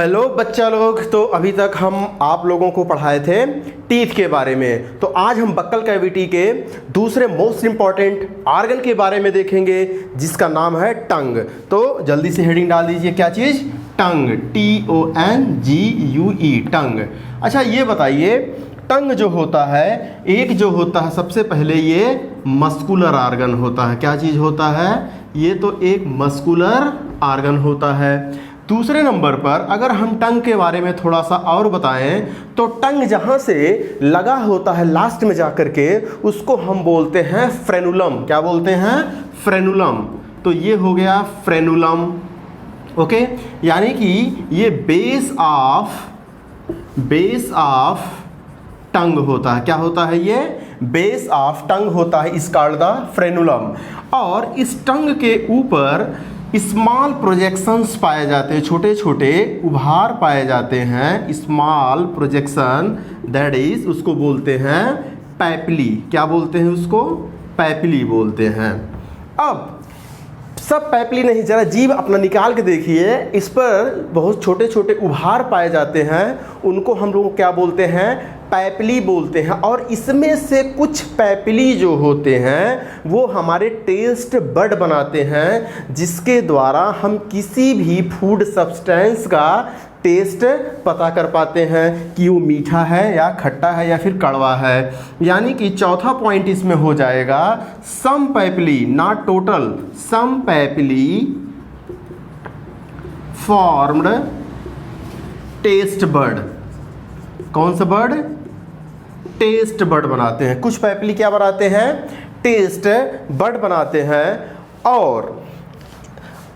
Hello बच्चा लोग। तो अभी तक हम आप लोगों को पढ़ाए थे टीथ के बारे में। तो आज हम बक्कल कैविटी के दूसरे मोस्ट इंपॉर्टेंट आर्गन के बारे में देखेंगे जिसका नाम है टंग। तो जल्दी से हेडिंग डाल दीजिए, क्या चीज़? टंग, TONGUE, टंग। अच्छा ये बताइए, टंग जो होता है, एक जो होता है सबसे पहले ये मस्कुलर आर्गन होता है। क्या चीज़ होता है? ये तो एक मस्कुलर आर्गन होता है। दूसरे नंबर पर अगर हम टंग के बारे में थोड़ा सा और बताएं तो टंग जहाँ से लगा होता है लास्ट में जाकर के उसको हम बोलते हैं फ्रेनुलम। क्या बोलते हैं? फ्रेनुलम। तो ये हो गया फ्रेनुलम। ओके, यानी कि ये बेस ऑफ टंग होता है। क्या होता है? ये बेस ऑफ टंग होता है, इस कॉल्ड द फ्रेनुलम। और इस टंग के ऊपर स्मॉल प्रोजेक्शंस पाए जाते हैं, छोटे छोटे उभार पाए जाते हैं। स्मॉल प्रोजेक्शन, दैट इज उसको बोलते हैं पैपिली। क्या बोलते हैं उसको? पैपिली बोलते हैं। अब सब पैपिली नहीं, जरा जीभ अपना निकाल के देखिए, इस पर बहुत छोटे छोटे उभार पाए जाते हैं, उनको हम लोग क्या बोलते हैं? पैपिली बोलते हैं। और इसमें से कुछ पैपिली जो होते हैं वो हमारे टेस्ट बड बनाते हैं, जिसके द्वारा हम किसी भी फूड सब्सटेंस का टेस्ट पता कर पाते हैं कि वो मीठा है या खट्टा है या फिर कड़वा है। यानी कि चौथा पॉइंट इसमें हो जाएगा some papillae, not total, some papillae formed taste bud. कौन सा बड? टेस्ट बड बनाते हैं। कुछ पैपिली क्या बनाते हैं? टेस्ट बड बनाते हैं।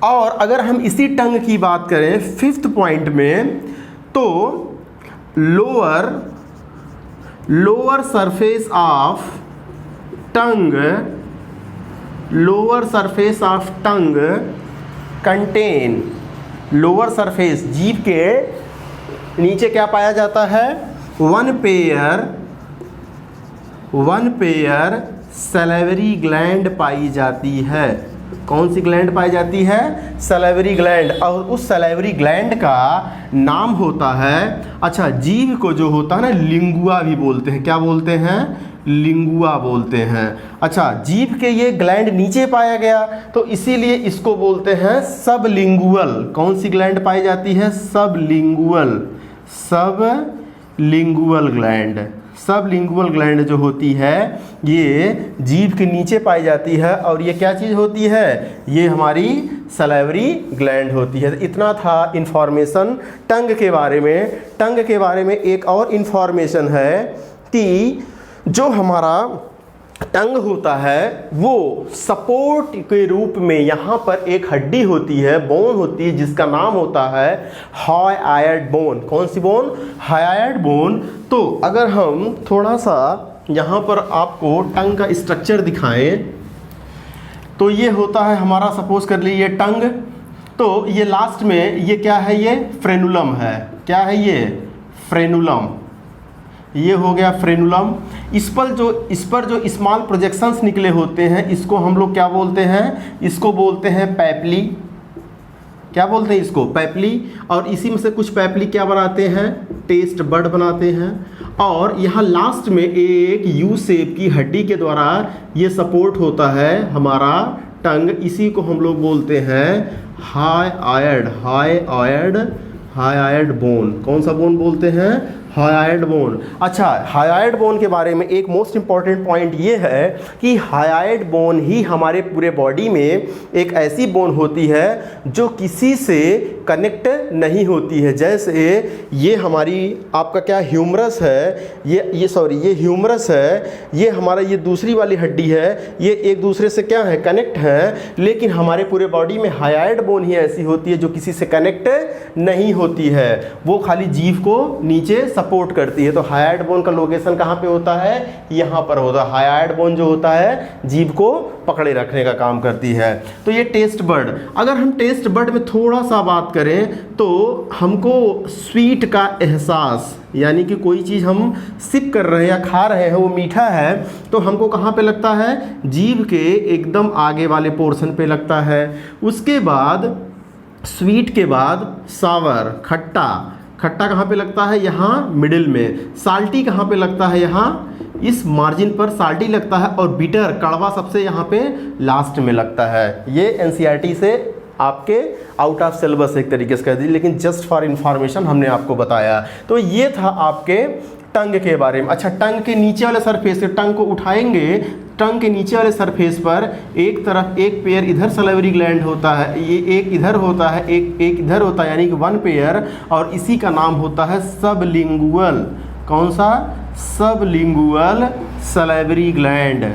और अगर हम इसी टंग की बात करें फिफ्थ पॉइंट में, तो lower surface of tongue contain, lower surface, जीभ के नीचे क्या पाया जाता है? वन पेयर सैलिवरी ग्लैंड पाई जाती है। कौन सी ग्लैंड पाई जाती है? Salivary gland. और उस सैलिवरी ग्लैंड का नाम होता है, अच्छा, जीभ को जो होता है ना, लिंगुआ भी बोलते हैं। क्या बोलते हैं? लिंगुआ बोलते हैं। अच्छा, जीभ के ये ग्लैंड नीचे पाया गया तो इसीलिए इसको बोलते हैं सबलिंगुअल। कौन सी ग्लैंड पाई जाती है? Sublingual gland. सबलिंगुअल ग्लैंड जो होती है ये जीभ के नीचे पाई जाती है। और ये क्या चीज़ होती है? ये हमारी सलाइवरी ग्लैंड होती है। इतना था इन्फॉर्मेशन टंग के बारे में। टंग के बारे में एक और इन्फॉर्मेशन है कि जो हमारा टंग होता है वो सपोर्ट के रूप में यहाँ पर एक हड्डी होती है, बोन होती है, जिसका नाम होता है हाईआयड बोन। कौन सी बोन? हाईआयड बोन। तो अगर हम थोड़ा सा यहाँ पर आपको टंग का स्ट्रक्चर दिखाएं तो ये होता है हमारा, सपोज कर लीजिए टंग, तो ये लास्ट में ये क्या है? ये फ्रेनुलम है। क्या है ये? फ्रेनुलम। ये हो गया फ्रेनुलम। इस पर जो स्मॉल प्रोजेक्शंस निकले होते हैं इसको हम लोग क्या बोलते हैं? इसको बोलते हैं पैपिली। क्या बोलते हैं इसको? पैपिली। और इसी में से कुछ पैपिली क्या बनाते हैं? टेस्ट बड बनाते हैं। और यहाँ लास्ट में एक यू शेप की हड्डी के द्वारा ये सपोर्ट होता है हमारा टंग। इसी को हम लोग बोलते हैं हाईआयड बोन। कौन सा बोन बोलते हैं? हाईआयड बोन। अच्छा, हाईआयड बोन के बारे में एक मोस्ट इंपॉर्टेंट पॉइंट ये है कि हाईआयड बोन ही हमारे पूरे बॉडी में एक ऐसी बोन होती है जो किसी से कनेक्ट नहीं होती है। जैसे ये हमारी आपका क्या ह्यूमरस है, ये ह्यूमरस है, ये हमारा ये दूसरी वाली हड्डी है, ये एक दूसरे से क्या है? कनेक्ट है। लेकिन हमारे पूरे बॉडी में हाईआयड बोन ही ऐसी होती है जो किसी से कनेक्ट नहीं होती है, वो खाली जीभ को नीचे सपोर्ट करती है। तो हाईआयड बोन का लोकेशन कहाँ पे होता है? यहाँ पर होता है। हाईआयड बोन जो होता है जीभ को पकड़े रखने का काम करती है। तो ये टेस्ट बड। अगर हम टेस्ट बड में थोड़ा सा बात करें तो हमको स्वीट का एहसास, यानी कि कोई चीज़ हम सिप कर रहे हैं या खा रहे हैं वो मीठा है तो हमको कहाँ पे लगता है? जीभ के एकदम आगे वाले पोर्शन पे लगता है। उसके बाद स्वीट के बाद सावर, खट्टा, खट्टा कहाँ पे लगता है? यहाँ मिडिल में। साल्टी कहाँ पे लगता है? यहाँ इस मार्जिन पर साल्टी लगता है। और बिटर, कड़वा, सबसे यहाँ पे लास्ट में लगता है। ये एनसीईआरटी से आपके आउट ऑफ सिलेबस एक तरीके से कह दीजिए, लेकिन जस्ट फॉर इंफॉर्मेशन हमने आपको बताया। तो ये था आपके टंग के बारे में। अच्छा, टंग के नीचे वाले सरफेस से टंग को उठाएंगे, टंग के नीचे वाले सरफेस पर एक तरफ एक पेयर इधर सलाइवरी ग्लैंड होता है, ये एक इधर होता है, एक इधर होता है, यानी कि वन पेयर, और इसी का नाम होता है सबलिंगुअल। कौन सा? Sublingual salivary gland.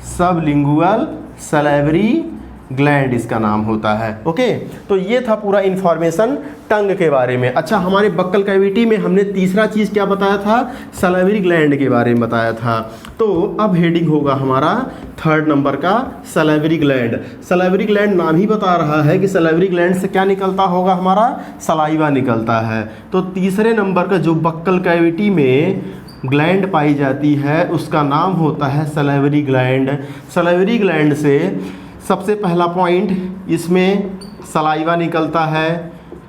Sublingual salivary gland इसका नाम होता है। ओके, तो ये था पूरा इन्फॉर्मेशन टंग के बारे में। अच्छा, हमारे बक्कल कैविटी में हमने तीसरा चीज़ क्या बताया था? सलाइवरी ग्लैंड के बारे में बताया था। तो अब हेडिंग होगा हमारा 3rd नंबर का सलाइवरी ग्लैंड। सलाइवरी ग्लैंड नाम ही बता रहा है कि सलाइवरी ग्लैंड से क्या निकलता होगा? हमारा सलाइवा निकलता है। तो तीसरे नंबर का जो बक्कल कैविटी में ग्लैंड पाई जाती है उसका नाम होता है सलाइवरी ग्लैंड। सलाइवरी ग्लैंड से सबसे पहला पॉइंट, इसमें सलाइवा निकलता है।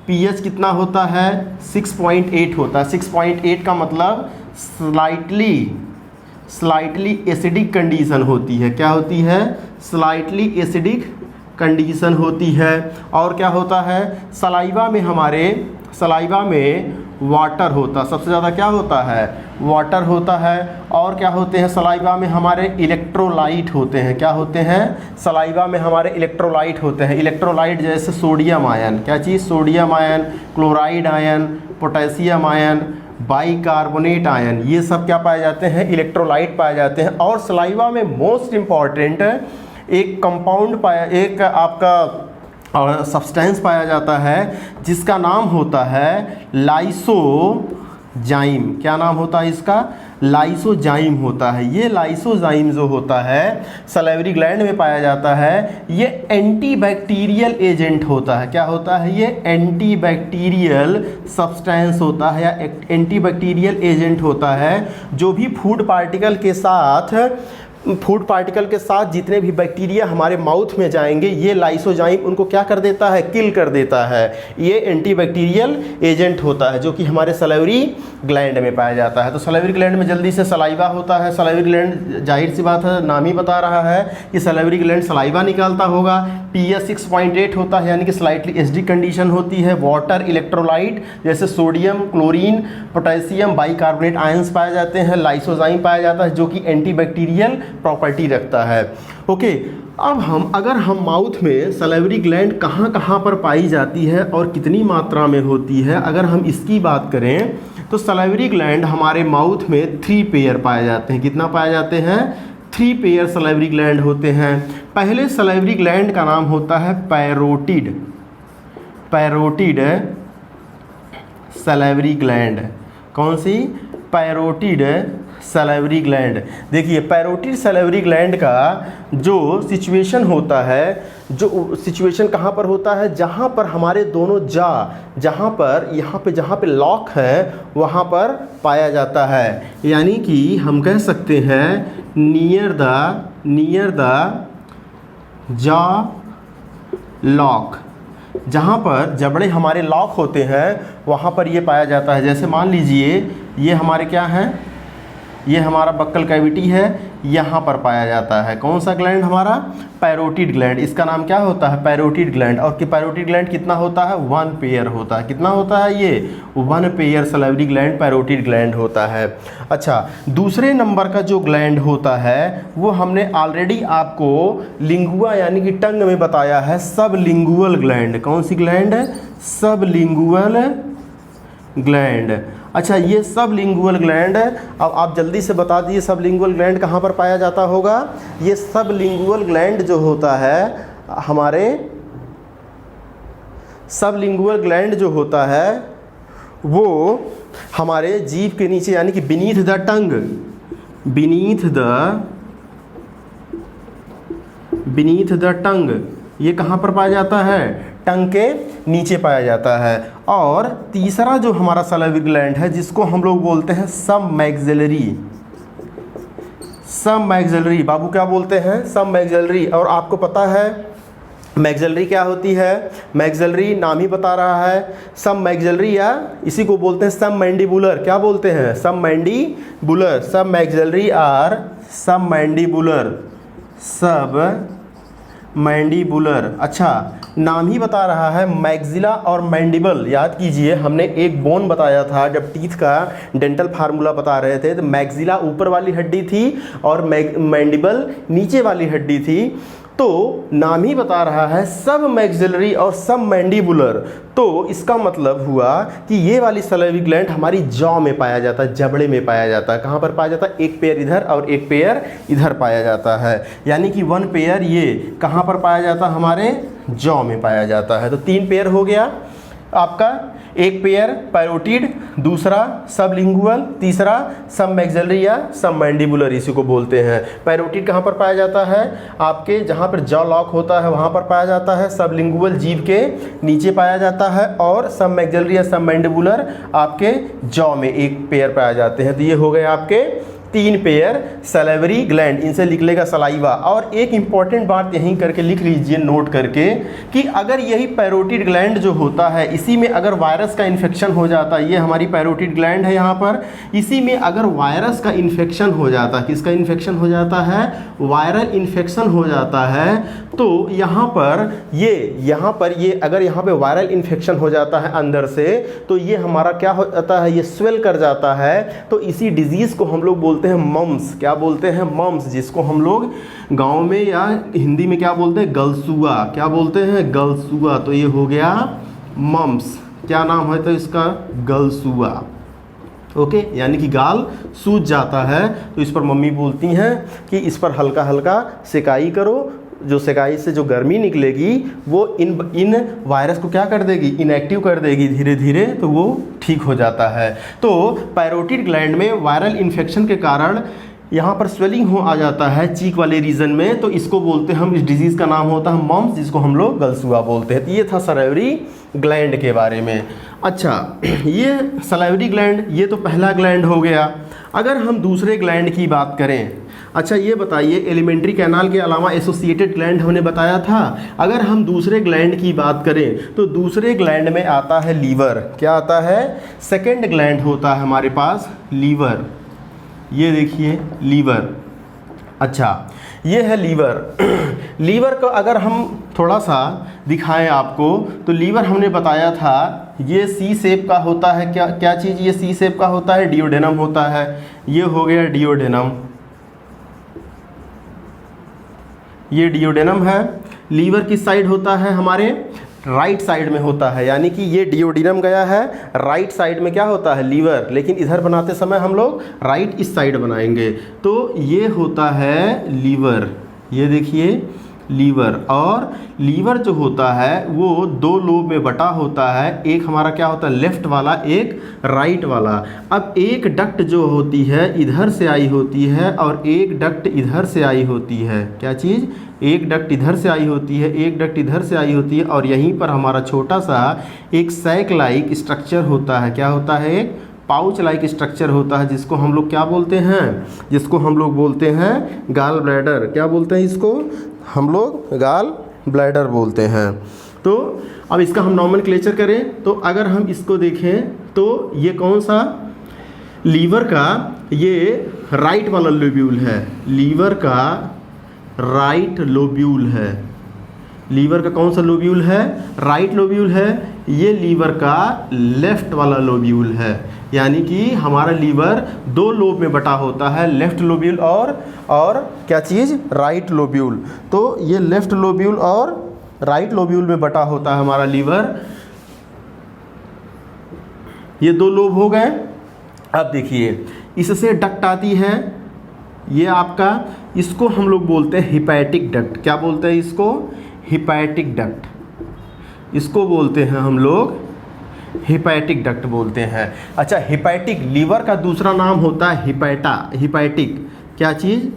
पीएच कितना होता है? 6.8 होता है। 6.8 का मतलब स्लाइटली एसिडिक कंडीशन होती है। क्या होती है? स्लाइटली एसिडिक कंडीशन होती है। और क्या होता है? सलाइवा में वाटर होता, सबसे ज़्यादा क्या होता है? वाटर होता है। और क्या होते हैं? सलाइवा में हमारे इलेक्ट्रोलाइट होते हैं। क्या होते हैं? सलाइवा में हमारे इलेक्ट्रोलाइट होते हैं। इलेक्ट्रोलाइट जैसे सोडियम आयन, क्या चीज़? Sodium ion, chloride ion, potassium ion, bicarbonate ion, ये सब क्या पाए जाते हैं? इलेक्ट्रोलाइट पाए जाते हैं। और सलाइवा में मोस्ट इम्पॉर्टेंट एक कंपाउंड एक आपका सब्सटेंस पाया जाता है जिसका नाम होता है लाइसोजाइम। क्या नाम होता है इसका? लाइसोजाइम होता है। ये लाइसोजाइम जो होता है सलाइवरी ग्लैंड में पाया जाता है, ये एंटीबैक्टीरियल एजेंट होता है। क्या होता है? ये एंटीबैक्टीरियल सब्सटेंस होता है या एंटीबैक्टीरियल एजेंट होता है। जो भी फूड पार्टिकल के साथ जितने भी बैक्टीरिया हमारे माउथ में जाएंगे, ये लाइसोजाइम उनको क्या कर देता है? किल कर देता है। ये एंटीबैक्टीरियल एजेंट होता है जो कि हमारे सलाइवरी ग्लैंड में पाया जाता है। तो सलाइवरी ग्लैंड में जल्दी से सलाइवा होता है। सलाइवरी ग्लैंड, जाहिर सी बात है, नाम ही बता रहा है कि सलाइवरी ग्लैंड सलाइवा निकालता होगा। पीएच 6.8 होता है, यानी कि स्लाइटली एसिडिक कंडीशन होती है। वाटर, इलेक्ट्रोलाइट जैसे sodium, chlorine, potassium, bicarbonate ions पाए जाते हैं। लाइसोजाइम पाया जाता है जो कि एंटीबैक्टीरियल प्रॉपर्टी रखता है। ओके, अब अगर हम माउथ में सलाइवरी ग्लैंड कहाँ कहाँ पर पाई जाती है और कितनी मात्रा में होती है, अगर हम इसकी बात करें तो सलाइवरी ग्लैंड हमारे माउथ में 3 पेयर पाए जाते हैं। कितना पाए जाते हैं? 3 पेयर सलाइवरी ग्लैंड होते हैं। पहले सलाइवरी ग्लैंड का नाम होता है पैरोटिड। Parotid salivary gland. कौन सी? Parotid salivary gland. देखिए, पैरोटिड सलाइवरी ग्लैंड का जो सिचुएशन होता है, जो सिचुएशन कहाँ पर होता है? जहाँ पर हमारे दोनों जहाँ पे लॉक है वहाँ पर पाया जाता है। यानी कि हम कह सकते हैं नियर द जॉ लॉक, जहाँ पर जबड़े हमारे लॉक होते हैं वहाँ पर ये पाया जाता है। जैसे मान लीजिए ये हमारे क्या हैं? ये हमारा बक्कल कैविटी है, यहाँ पर पाया जाता है। कौन सा ग्लैंड? हमारा पैरोटिड ग्लैंड। इसका नाम क्या होता है? Parotid gland. और कि पैरोटिड ग्लैंड कितना होता है? 1 पेयर होता है। कितना होता है? ये 1 pair salivary gland parotid gland होता है। अच्छा, दूसरे नंबर का जो ग्लैंड होता है वो हमने ऑलरेडी आपको लिंगुआ यानी कि टंग में बताया है, सबलिंगुअल ग्लैंड। कौन सी ग्लैंड? Sublingual gland. अच्छा, ये सबलिंगुअल ग्लैंड, अब आप जल्दी से बता दीजिए सबलिंगुअल ग्लैंड कहाँ पर पाया जाता होगा? ये सबलिंगुअल ग्लैंड जो होता है हमारे, सबलिंगुअल ग्लैंड जो होता है वो हमारे जीभ के नीचे यानी कि beneath the tongue, beneath the tongue, ये कहाँ पर पाया जाता है? टंग के नीचे पाया जाता है। और तीसरा जो हमारा सलाइवरी ग्लैंड है जिसको हम लोग बोलते हैं सबमैक्सिलरी। सबमैक्सिलरी, बाबू क्या बोलते हैं? सबमैक्सिलरी। और आपको पता है मैक्सिलरी क्या होती है? मैक्सिलरी नाम ही बता रहा है, सब मैक्सिलरी या इसी को बोलते हैं सब मैंडिबुलर। क्या बोलते हैं? सब मैंडिबुलर। सब मैक्सिलरी आर सब मैंडिबुलर, सब मैंडिबुलर। अच्छा, नाम ही बता रहा है मैक्सिला और मैंडिबल। याद कीजिए, हमने एक बोन बताया था जब टीथ का डेंटल फार्मूला बता रहे थे, तो मैक्सिला ऊपर वाली हड्डी थी और मैंडिबल नीचे वाली हड्डी थी। तो नाम ही बता रहा है सब मैक्सिलरी और सब मैंडिबुलर, तो इसका मतलब हुआ कि ये वाली सलाइवरी ग्लैंड हमारी जॉ में पाया जाता है, जबड़े में पाया जाता है। कहाँ पर पाया जाता है? एक पेयर इधर और एक पेयर इधर पाया जाता है, यानी कि वन पेयर ये कहाँ पर पाया जाता है? हमारे जॉ में पाया जाता है। तो 3 पेयर हो गया आपका, एक पेयर पैरोटिड, दूसरा सबलिंगुअल, तीसरा सब मैक्सिलरी या सब मैंडिबुलर इसी को बोलते हैं। पैरोटिड कहाँ पर पाया जाता है? आपके जहाँ पर जॉ लॉक होता है वहाँ पर पाया जाता है। सबलिंगुअल जीभ के नीचे पाया जाता है और सब मैक्सिलरी या सब मैंडिबुलर आपके जॉ में एक पेयर पाया जाते हैं। तो ये हो गए आपके 3 पेयर सलाइवरी ग्लैंड, इनसे लिख लेगा सलाइवा। और एक इंपॉर्टेंट बात यहीं करके लिख लीजिए नोट करके कि अगर यही पैरोटिड ग्लैंड जो होता है, इसी में अगर वायरस का इन्फेक्शन हो जाता है, ये हमारी पैरोटिड ग्लैंड है यहाँ पर, इसी में अगर वायरस का इन्फेक्शन हो जाता है, किसका इन्फेक्शन हो जाता है? वायरल इन्फेक्शन हो जाता है, तो यहाँ पर ये अगर यहाँ पे वायरल इन्फेक्शन हो जाता है अंदर से, तो ये हमारा क्या हो जाता है? ये स्वेल कर जाता है। तो इसी डिजीज़ को हम लोग बोलते हैं मम्स। क्या बोलते हैं? मम्स, जिसको हम लोग गांव में या हिंदी में क्या बोलते हैं? गलसुआ। क्या बोलते हैं? गलसुआ। तो ये हो गया मम्स। क्या नाम है तो इसका? गलसुआ। ओके, यानी कि गाल सूज जाता है, तो इस पर मम्मी बोलती हैं कि इस पर हल्का हल्का सिकाई करो, जो सिकाई से जो गर्मी निकलेगी वो इन वायरस को क्या कर देगी? इनएक्टिव कर देगी धीरे धीरे, तो वो ठीक हो जाता है। तो पैरोटिड ग्लैंड में वायरल इन्फेक्शन के कारण यहाँ पर स्वेलिंग हो आ जाता है चीक वाले रीजन में, तो इसको बोलते हैं हम, इस डिजीज़ का नाम होता है मम्स, जिसको हम लोग गलसुआ बोलते हैं। तो ये था सलाइवरी ग्लैंड के बारे में। अच्छा, ये सलाइवरी ग्लैंड ये तो पहला ग्लैंड हो गया। अगर हम दूसरे ग्लैंड की बात करें, अच्छा ये बताइए, एलिमेंट्री कैनाल के अलावा एसोसिएटेड ग्लैंड हमने बताया था। अगर हम दूसरे ग्लैंड की बात करें तो दूसरे ग्लैंड में आता है लीवर। क्या आता है? सेकंड ग्लैंड होता है हमारे पास लीवर। ये देखिए लीवर। अच्छा, ये है लीवर। लीवर को अगर हम थोड़ा सा दिखाएं आपको, तो लीवर हमने बताया था ये सी शेप का होता है। क्या चीज़ ये सी शेप का होता है? डियोडेनम होता है। ये हो गया डियोडेनम, ये डियोडेनम है। लीवर किस साइड होता है? हमारे राइट साइड में होता है, यानी कि ये डियोडेनम गया है राइट साइड में। क्या होता है? लीवर। लेकिन इधर बनाते समय हम लोग राइट इस साइड बनाएंगे, तो ये होता है लीवर। ये देखिए लीवर। और लीवर जो होता है वो 2 लोब में बटा होता है। एक हमारा क्या होता है? लेफ्ट वाला, एक राइट वाला। अब एक डक्ट जो होती है इधर से आई होती है और एक डक्ट इधर से आई होती है। क्या चीज़? एक डक्ट इधर से आई होती है, एक डक्ट इधर से आई होती है, और यहीं पर हमारा छोटा सा एक सैक लाइक स्ट्रक्चर होता है। क्या होता है? एक पाउच लाइक स्ट्रक्चर होता है, जिसको हम लोग क्या बोलते हैं? जिसको हम लोग बोलते हैं गाल ब्लैडर। क्या बोलते हैं इसको? हम लोग गाल ब्लैडर बोलते हैं। तो अब इसका हम नॉमेनक्लेचर करें, तो अगर हम इसको देखें तो ये कौन सा? लीवर का ये राइट वाला लोब्यूल है। लीवर का राइट लोब्यूल है। लीवर का कौन सा लोब्यूल है? राइट लोब्यूल है। ये लीवर का लेफ्ट वाला लोब्यूल है, यानी कि हमारा लीवर 2 लोब में बटा होता है, लेफ्ट लोब्यूल और क्या चीज़? Right lobule. तो ये लेफ्ट लोब्यूल और राइट लोब्यूल में बटा होता है हमारा लीवर। ये 2 लोब हो गए। अब देखिए, इससे डक्ट आती है, ये आपका, इसको हम लोग बोलते हैं हिपैटिक डक्ट। क्या बोलते हैं इसको? Hepatic duct. इसको बोलते हैं हम लोग हिपैटिक डक्ट बोलते हैं। अच्छा, हिपैटिक, लीवर का दूसरा नाम होता है हिपैटा। हिपैटिक क्या चीज़?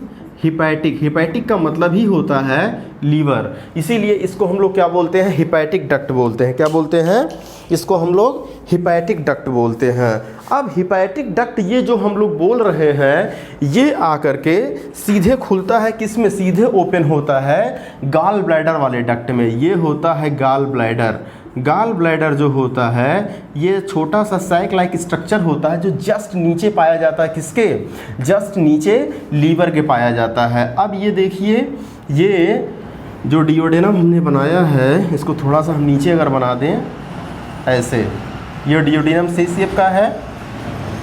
हिपैटिक। हिपैटिक का मतलब ही होता है लीवर, इसीलिए इसको हम लोग क्या बोलते हैं? हिपैटिक डक्ट बोलते हैं। क्या बोलते हैं? इसको हम लोग हिपैटिक डक्ट बोलते हैं। अब हिपैटिक डक्ट ये जो हम लोग बोल रहे हैं ये आकर के सीधे खुलता है किस में, सीधे ओपन होता है गॉल ब्लैडर वाले डक्ट में। ये होता है गॉल ब्लैडर। गॉल ब्लैडर जो होता है ये छोटा सा सैक लाइक स्ट्रक्चर होता है जो जस्ट नीचे पाया जाता है, किसके, जस्ट नीचे लीवर के पाया जाता है। अब ये देखिए, ये जो डिओडेनम हमने बनाया है इसको थोड़ा सा हम नीचे अगर बना दें ऐसे, ये डिओडेनम सी शेप का है।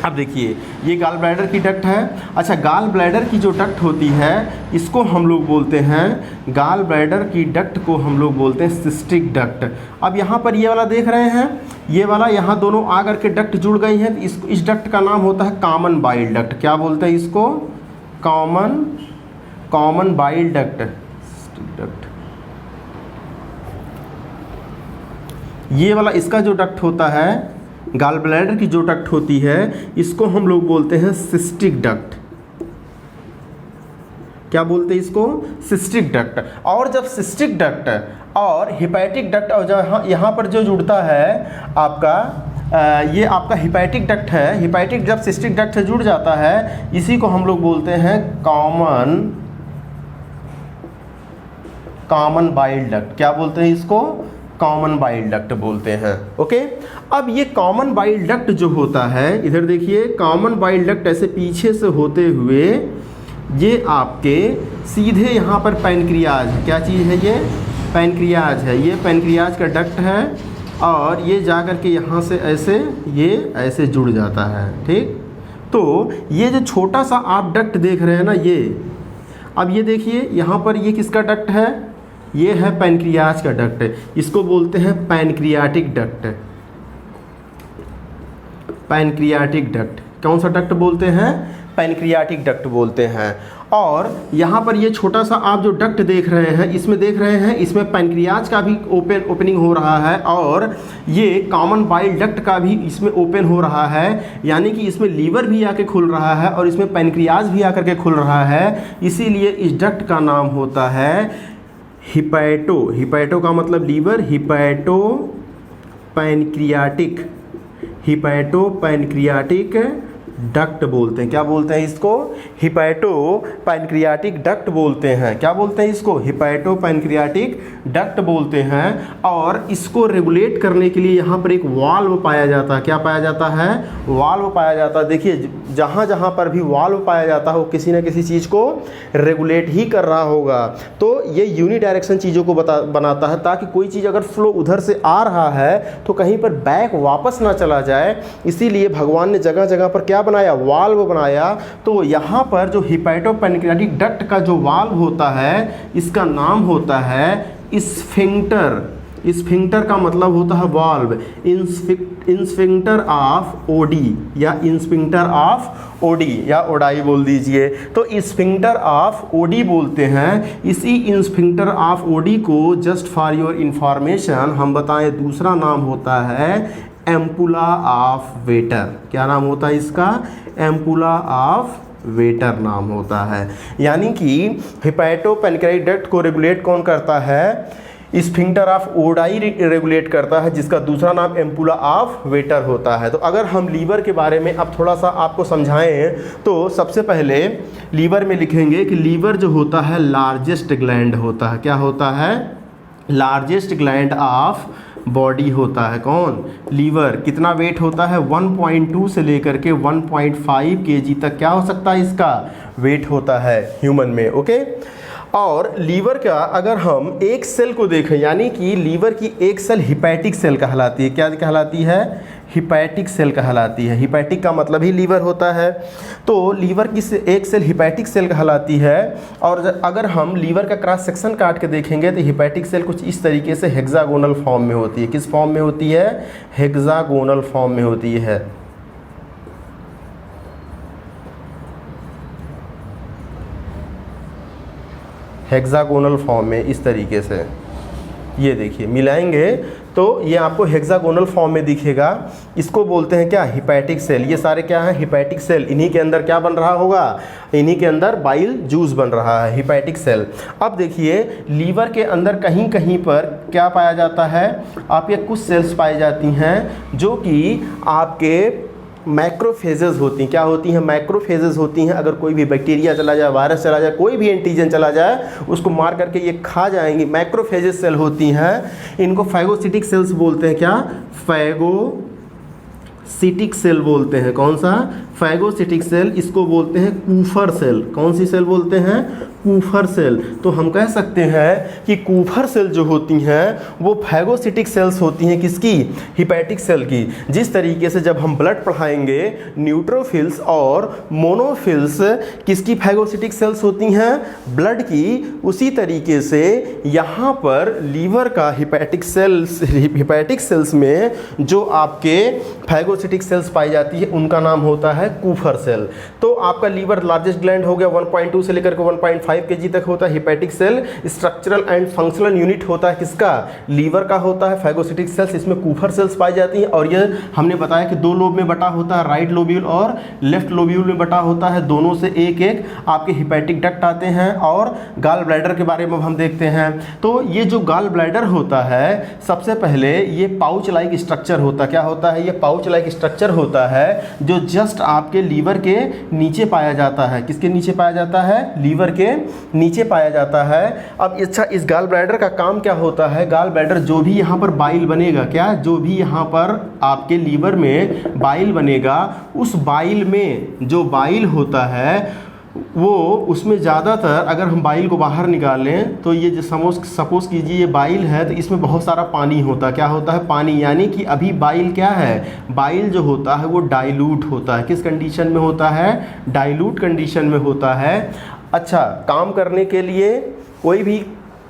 अब देखिए ये गॉल ब्लैडर की डक्ट है। अच्छा, गॉल ब्लैडर की जो डक्ट होती है इसको हम लोग बोलते हैं, गॉल ब्लैडर की डक्ट को हम लोग बोलते हैं सिस्टिक डक्ट। अब यहाँ पर ये वाला देख रहे हैं, ये वाला यहाँ दोनों आकर के डक्ट जुड़ गई हैं, तो इस डक्ट का नाम होता है कॉमन बाइल डक्ट। क्या बोलते हैं इसको, कॉमन बाइल डक्ट। ये वाला इसका जो डक्ट होता है, गॉल ब्लैडर की जो डक्ट होती है इसको हम लोग बोलते हैं सिस्टिक डक्ट। क्या बोलते हैं इसको, सिस्टिक डक्ट। और जब सिस्टिक डक्ट और हिपैटिक डक्ट और जब यहाँ पर जो जुड़ता है आपका ये आपका हिपैटिक डक्ट है, हिपैटिक जब सिस्टिक डक्ट से जुड़ जाता है इसी को हम लोग बोलते हैं कॉमन बाइल डक्ट। क्या बोलते हैं इसको, कॉमन बाइल डक्ट बोलते हैं। ओके, अब ये कॉमन बाइल डक्ट जो होता है, इधर देखिए, कॉमन बाइल डक्ट ऐसे पीछे से होते हुए ये आपके सीधे यहाँ पर पैनक्रियाज, क्या चीज़ है ये, पैनक्रियाज है। ये पैनक्रियाज का डक्ट है और ये जा कर के यहाँ से ऐसे ये ऐसे जुड़ जाता है। ठीक, तो ये जो छोटा सा आप डक्ट देख रहे हैं ना, ये अब ये देखिए यहाँ पर ये किसका डक्ट है, ये है पैनक्रियाज का डक्ट। इसको बोलते हैं पैनक्रियाटिक डक्ट। पैनक्रियाटिक डक्ट, कौन सा डक्ट बोलते हैं, पैनक्रियाटिक डक्ट बोलते हैं। और यहाँ पर ये छोटा सा आप जो डक्ट देख रहे हैं, इसमें देख रहे हैं इसमें पैनक्रियाज का भी ओपनिंग हो रहा है और ये कॉमन बाइल डक्ट का भी इसमें ओपन हो रहा है, यानी कि इसमें लीवर भी आके खुल रहा है और इसमें पैनक्रियाज भी आकर के खुल रहा है। इसीलिए इस डक्ट का नाम होता है हिपैटो। हिपैटो का मतलब लीवर, हिपैटो पैनक्रियाटिक डक्ट बोलते हैं। क्या बोलते हैं इसको, हिपैटो पैनक्रियाटिक डक्ट बोलते हैं। क्या बोलते हैं इसको, हिपैटो पैनक्रियाटिक डक्ट बोलते हैं। और इसको रेगुलेट करने के लिए यहाँ पर एक वाल्व पाया जाता है। क्या पाया जाता है, वाल्व पाया जाता है। देखिए जहाँ जहाँ पर भी वाल्व पाया जाता है वो किसी न किसी चीज़ को रेगुलेट ही कर रहा होगा। तो ये यूनिडायरेक्शन चीज़ों को बनाता है, ताकि कोई चीज़ अगर फ्लो उधर से आ रहा है तो कहीं पर बैक वापस ना चला जाए। इसीलिए भगवान ने जगह जगह पर क्या बनाया, वाल्व बनाया। तो यहाँ पर जो हिपैटो पैनक्रियाटिक डक्ट का जो वाल्व होता है इसका नाम होता है स्फिंक्टर। स्फिंक्टर का मतलब होता है वाल्व। इंस्फिंक्टर ऑफ ओडी या इंस्फिंक्टर ऑफ ओडी या ओडाई बोल दीजिए, तो स्फिंक्टर ऑफ ओडी बोलते हैं। इसी इंस्फिंक्टर ऑफ ओडी को जस्ट फॉर योर इंफॉर्मेशन हम बताएं, दूसरा नाम होता है एम्पुला ऑफ वेटर। क्या नाम होता है इसका, एम्पुला ऑफ वेटर नाम होता है। यानी कि हिपैटो पैनक्रियाटिक डक्ट को रेगुलेट कौन करता है, स्फिंक्टर ऑफ ओडाई रेगुलेट करता है, जिसका दूसरा नाम एम्पुला ऑफ वेटर होता है। तो अगर हम लीवर के बारे में अब थोड़ा सा आपको समझाएं तो सबसे पहले लीवर में लिखेंगे कि लीवर जो होता है लार्जेस्ट ग्लैंड होता है। क्या होता है, लार्जेस्ट ग्लैंड ऑफ बॉडी होता है। कौन, लीवर। कितना वेट होता है, 1.2 से लेकर के 1.5 kg तक क्या हो सकता है इसका वेट होता है ह्यूमन में। ओके, और लीवर का अगर हम एक सेल को देखें, यानी कि लीवर की एक सेल हिपैटिक सेल कहलाती है। क्या कहलाती है, हिपैटिक सेल कहलाती है। हिपैटिक का मतलब ही लीवर होता है। तो लीवर की एक सेल हिपैटिक सेल कहलाती है। और अगर हम लीवर का क्रॉस सेक्शन काट के देखेंगे तो हिपैटिक सेल कुछ इस तरीके से हेक्सागोनल फॉर्म में होती है। किस फॉर्म में होती है, हेक्सागोनल फॉर्म में होती है। हेक्सागोनल फॉर्म में इस तरीके से, ये देखिए मिलाएंगे तो ये आपको हेक्सागोनल फॉर्म में दिखेगा। इसको बोलते हैं क्या, हिपैटिक सेल। ये सारे क्या हैं, हिपैटिक सेल। इन्हीं के अंदर क्या बन रहा होगा, इन्हीं के अंदर बाइल जूस बन रहा है, हिपैटिक सेल। अब देखिए लीवर के अंदर कहीं कहीं पर क्या पाया जाता है, आप ये कुछ सेल्स पाई जाती हैं जो कि आपके मैक्रोफेजेस होती हैं। क्या होती हैं, मैक्रोफेजेस होती हैं। अगर कोई भी बैक्टीरिया चला जाए, वायरस चला जाए, कोई भी एंटीजन चला जाए, उसको मार करके ये खा जाएंगी। मैक्रोफेजेस सेल होती हैं, इनको फैगोसिटिक सेल्स बोलते हैं। क्या, फैगोसिटिक सेल बोलते हैं। कौन सा, फैगोसिटिक सेल। इसको बोलते हैं कूफर सेल। कौन सी सेल बोलते हैं, कूफर सेल। तो हम कह सकते हैं कि कूफर सेल जो होती हैं वो फैगोसिटिक सेल्स होती हैं। किसकी, हिपैटिक सेल की। जिस तरीके से जब हम ब्लड पढ़ाएंगे, न्यूट्रोफिल्स और मोनोफिल्स किसकी फैगोसिटिक सेल्स होती हैं, ब्लड की, उसी तरीके से यहाँ पर लीवर का हिपैटिक सेल्स में जो आपके फैगोसिटिक सेल्स पाई जाती है उनका नाम होता है कूफर सेल। तो आपका लीवर लार्जेस्ट ग्लैंड हो गया, 1.2 से लेकर के 1.5 kg तक होता है। Hepatic cell structural and functional unit होता है किसका, लीवर का होता है। फैगोसिटिक सेल्स, इसमें कूफर सेल्स पाई जाती हैं। और ये हमने बताया कि दो लोब में बटा होता है, राइट लोब्यूल और लेफ्ट लोब्यूल में बटा होता है। दोनों से एक एक आपके हिपैटिक डक्ट आते हैं। और गाल ब्लैडर के बारे में हम देखते हैं। तो ये जो गाल ब्लैडर होता है, सबसे पहले ये पाउच लाइक स्ट्रक्चर होता है। क्या होता है, ये पाउच लाइक स्ट्रक्चर होता है जो जस्ट आपके लीवर के नीचे पाया जाता है। किसके नीचे पाया जाता है, लीवर के नीचे पाया जाता है। अब अच्छा, इस गाल ब्लैडर का काम क्या होता है, गाल ब्लैडर जो भी यहाँ पर बाइल बनेगा, क्या, जो भी यहाँ पर आपके लीवर में बाइल बनेगा, उस बाइल में जो बाइल होता है वो, उसमें ज़्यादातर अगर हम बाइल को बाहर निकालें तो ये जो सपोज कीजिए ये बाइल है, तो इसमें बहुत सारा पानी होता है। क्या होता है, पानी। यानी कि अभी बाइल क्या है, बाइल जो होता है वो डाइल्यूट होता है। किस कंडीशन में होता है, डाइल्यूट कंडीशन में होता है। अच्छा, काम करने के लिए कोई भी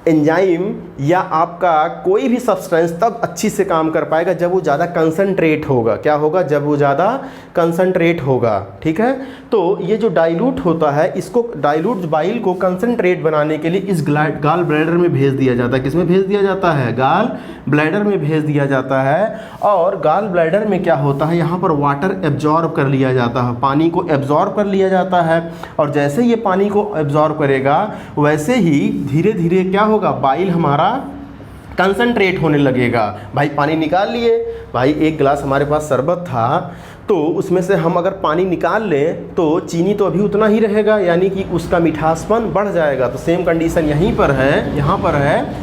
एंजाइम या आपका कोई भी सब्सटेंस तब अच्छी से काम कर पाएगा जब वो ज़्यादा कंसंट्रेट होगा। क्या होगा, जब वो ज़्यादा कंसंट्रेट होगा। ठीक है, तो ये जो डाइल्यूट होता है, इसको डाइल्यूट बाइल को कंसंट्रेट बनाने के लिए इस गाल ब्लैडर में भेज दिया जाता है। किस में भेज दिया जाता है, गाल ब्लैडर में भेज दिया जाता है। और गाल ब्लैडर में क्या होता है, यहाँ पर वाटर एब्जॉर्ब कर लिया जाता है, पानी को एब्जॉर्ब कर लिया जाता है। और जैसे ये पानी को एब्जॉर्ब करेगा, वैसे ही धीरे धीरे क्या होगा, बाइल हमारा कंसंट्रेट होने लगेगा। भाई पानी निकाल लिए, भाई एक गिलास हमारे पास शरबत था, तो उसमें से हम अगर पानी निकाल लें तो चीनी तो अभी उतना ही रहेगा, यानी कि उसका मिठासपन बढ़ जाएगा। तो सेम कंडीशन यहीं पर है, यहाँ पर है।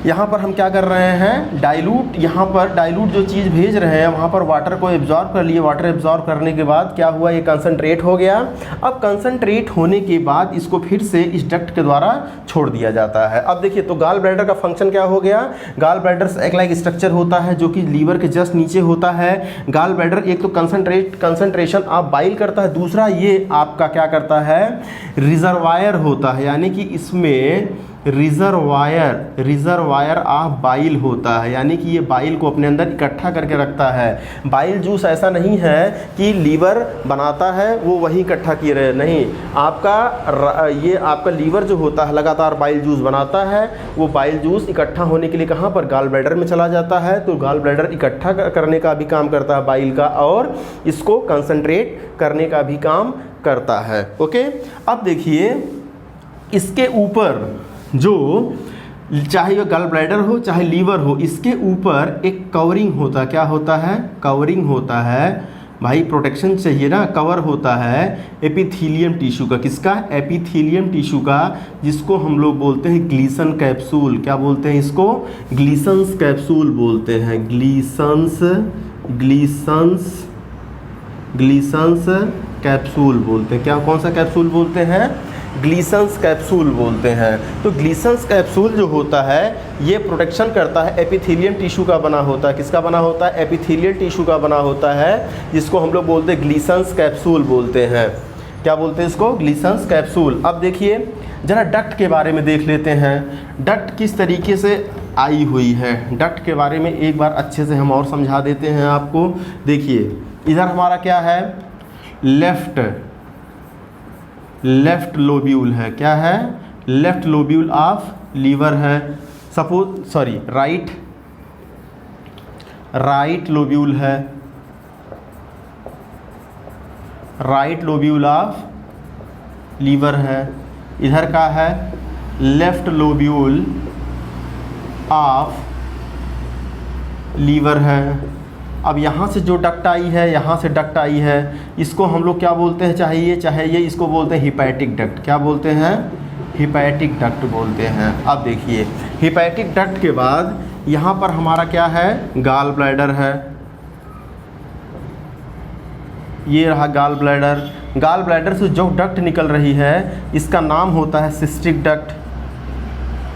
यहाँ पर हम क्या कर रहे हैं, डाइल्यूट, यहाँ पर डाइल्यूट जो चीज़ भेज रहे हैं वहाँ पर वाटर को एब्जॉर्ब कर लिए। वाटर एब्जॉर्ब करने के बाद क्या हुआ, ये कंसंट्रेट हो गया। अब कंसंट्रेट होने के बाद इसको फिर से इस डक्ट के द्वारा छोड़ दिया जाता है। अब देखिए, तो गाल ब्लैडर का फंक्शन क्या हो गया, गाल ब्लैडर एक लाइक स्ट्रक्चर होता है जो कि लीवर के जस्ट नीचे होता है। गाल ब्लैडर एक तो कंसंट्रेशन आप बाइल करता है, दूसरा ये आपका क्या करता है, रिजर्वायर होता है। यानी कि इसमें रिजर्वायर ऑफ बाइल होता है। यानी कि ये बाइल को अपने अंदर इकट्ठा करके रखता है। बाइल जूस ऐसा नहीं है कि लीवर बनाता है वो वहीं इकट्ठा किए रहे, नहीं। ये आपका लीवर जो होता है लगातार बाइल जूस बनाता है। वो बाइल जूस इकट्ठा होने के लिए कहाँ पर, गाल ब्लैडर में चला जाता है। तो गाल ब्लैडर इकट्ठा करने का भी काम करता है बाइल का, और इसको कंसंट्रेट करने का भी काम करता है। ओके, अब देखिए, इसके ऊपर जो, चाहे वो गल ब्लैडर हो चाहे लीवर हो, इसके ऊपर एक कवरिंग होता है। क्या होता है, कवरिंग होता है। भाई प्रोटेक्शन चाहिए ना, कवर होता है एपिथेलियम टिश्यू का। किसका, एपिथेलियम टिश्यू का, जिसको हम लोग बोलते हैं ग्लीसन कैप्सूल। क्या बोलते हैं इसको, ग्लीसन्स कैप्सूल बोलते हैं। ग्लीसन्स कैप्सूल बोलते हैं। क्या, कौन सा कैप्सूल बोलते हैं, ग्लीसन्स कैप्सूल बोलते हैं। तो ग्लीसन्स कैप्सूल जो होता है ये प्रोटेक्शन करता है, एपिथेलियम टिश्यू का बना होता है। किसका बना होता है, एपिथेलियल टिश्यू का बना होता है, जिसको हम लोग बोलते हैं ग्लीसन्स कैप्सूल बोलते हैं। क्या बोलते हैं इसको, ग्लीसन्स कैप्सूल। अब देखिए जरा डक्ट के बारे में देख लेते हैं, डक्ट किस तरीके से आई हुई है। डक्ट के बारे में एक बार अच्छे से हम और समझा देते हैं आपको। देखिए इधर हमारा क्या है, लेफ्ट लोब्यूल है। क्या है, लेफ्ट लोब्यूल ऑफ लीवर है। राइट राइट लोब्यूल है, राइट लोब्यूल ऑफ लीवर है। इधर का है लेफ्ट लोब्यूल ऑफ लीवर है। अब यहाँ से जो डक्ट आई है, यहाँ से डक्ट आई है, इसको हम लोग क्या बोलते हैं, चाहे ये इसको बोलते हैं हिपैटिक डक्ट। क्या बोलते हैं? हिपैटिक डक्ट बोलते हैं। अब देखिए हिपैटिक डक्ट के बाद यहाँ पर हमारा क्या है, गाल ब्लैडर है। ये रहा गाल ब्लैडर। गाल ब्लैडर से जो डक्ट निकल रही है इसका नाम होता है सिस्टिक डक्ट।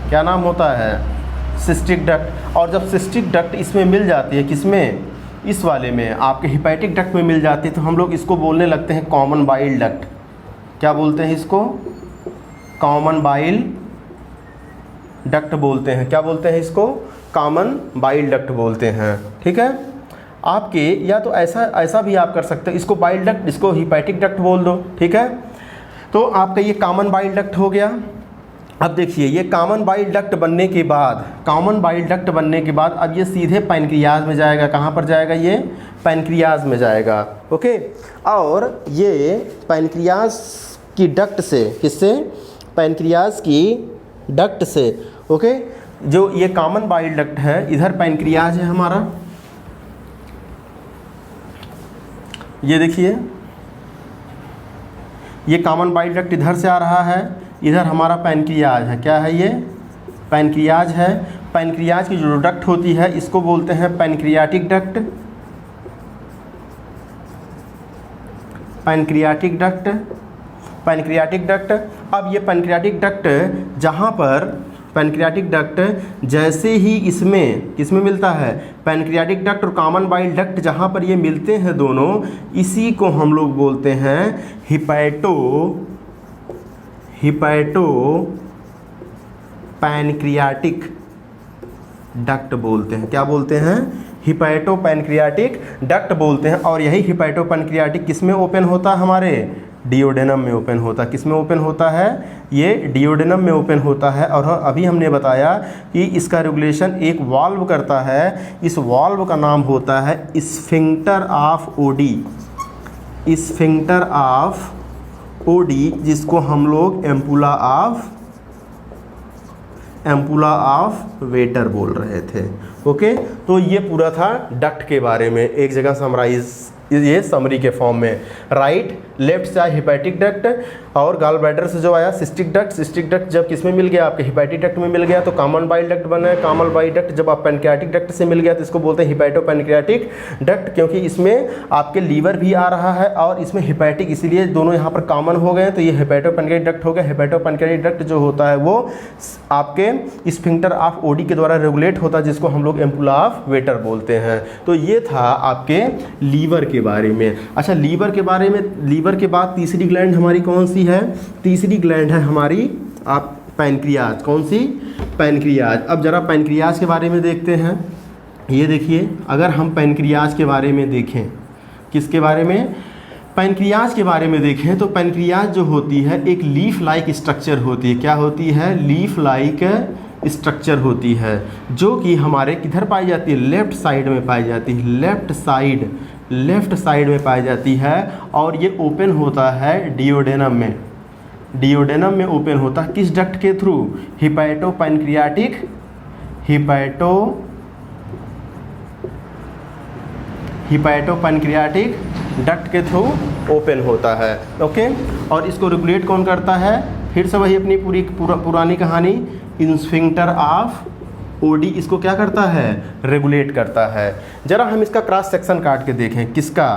क्या नाम होता है? Cystic duct. और जब सिस्टिक डक्ट इसमें मिल जाती है, किसमें? इस वाले में, आपके हिपैटिक डक्ट में मिल जाती है, तो हम लोग इसको बोलने लगते हैं कॉमन बाइल डक्ट। क्या बोलते हैं इसको? कॉमन बाइल डक्ट बोलते हैं। क्या बोलते हैं इसको? कॉमन बाइल डक्ट बोलते हैं। ठीक है। आपके या तो ऐसा भी आप कर सकते हो, इसको बाइल डक्ट, इसको हिपैटिक डक्ट बोल दो। ठीक है। तो आपका ये कॉमन बाइल डक्ट हो गया। अब देखिए ये कॉमन बाइल डक्ट बनने के बाद, कॉमन बाइल डक्ट बनने के बाद अब ये सीधे पैनक्रियाज में जाएगा। कहाँ पर जाएगा? ये पैनक्रियाज में जाएगा। ओके। और ये पैनक्रियाज की डक्ट से, किससे? पैनक्रियाज की डक्ट से। ओके। जो ये कॉमन बाइल डक्ट है, इधर पैनक्रियाज है हमारा, ये देखिए ये कॉमन बाइल डक्ट इधर से आ रहा है, इधर हमारा पैनक्रियाज है। क्या है? ये पैनक्रियाज है। पैनक्रियाज की जो डक्ट होती है इसको बोलते हैं pancreatic duct. Pancreatic duct, pancreatic duct. अब ये पैनक्रियाटिक डक्ट जहाँ पर, पैनक्रियाटिक डक्ट जैसे ही इसमें किसमें मिलता है? पैनक्रियाटिक डक्ट और कॉमन बाइल डक्ट जहाँ पर ये मिलते हैं दोनों, इसी को हम लोग बोलते हैं हिपैटो पैनक्रियाटिक डक्ट बोलते हैं। क्या बोलते हैं? हिपैटो पैनक्रियाटिक डक्ट बोलते हैं। और यही हिपैटो पैनक्रियाटिक किस में ओपन होता है? हमारे डिओडेनम में ओपन होता है। किस में ओपन होता है? ये डिओडेनम में ओपन होता है। और अभी हमने बताया कि इसका रेगुलेशन एक वाल्व करता है। इस वाल्व का नाम होता है sphincter of OD. Sphincter of OD, जिसको हम लोग एम्पुला ऑफ वेटर बोल रहे थे। ओके। तो ये पूरा था डक्ट के बारे में, एक जगह समराइज, ये समरी के फॉर्म में। राइट लेफ्ट से आया हिपैटिक डक्ट, और गाल ब्लैडर से जो आया सिस्टिक डक्ट। सिस्टिक डक्ट जब किस में मिल गया? आपके हिपैटिक डक्ट में मिल गया तो कॉमन बाइल डक्ट बना है। कॉमन बाइल डक्ट जब आप पैनक्रियाटिक डक्ट से मिल गया तो इसको बोलते हैं हिपैटो पैनक्रियाटिक डक्ट, क्योंकि इसमें आपके लीवर भी आ रहा है और इसमें हिपैटिक, इसीलिए दोनों यहाँ पर कॉमन हो गए। तो ये हिपैटो पैनक्रियाटिक डक्ट हो गया। हिपैटो पैनक्रियाटिक डक्ट जो होता है वो आपके स्फिंक्टर ऑफ ओडी के द्वारा रेगुलेट होता है, जिसको हम लोग एम्पुला ऑफ वेटर बोलते हैं। तो ये था आपके लीवर के बारे में। अच्छा, लीवर के बारे में, लीवर के बाद तीसरी ग्लैंड हमारी कौन सी है? तीसरी ग्लैंड है हमारी आप पैनक्रियाज। कौन सी? पैनक्रियाज। अब जरा पैनक्रियाज के बारे में देखते हैं। ये देखिए, अगर हम पैनक्रियाज के बारे में देखें, किसके बारे में? पैनक्रियाज के बारे में देखें तो पैनक्रियाज जो होती है एक लीफ लाइक स्ट्रक्चर होती है। क्या होती है? लीफ लाइक स्ट्रक्चर होती है, जो कि हमारे किधर पाई जाती है? लेफ्ट साइड में पाई जाती है। लेफ्ट साइड में पाई जाती है। और ये ओपन होता है डिओडेनम में। डिओडेनम में ओपन होता है किस डक्ट के थ्रू? हिपैटो पैनक्रियाटिक डक्ट के थ्रू ओपन होता है। ओके। और इसको रेगुलेट कौन करता है? फिर से वही अपनी पुरानी कहानी, स्फिंक्टर ऑफ ओडी इसको क्या करता है? रेगुलेट करता है। जरा हम इसका क्रॉस सेक्शन काट के देखें। किसका?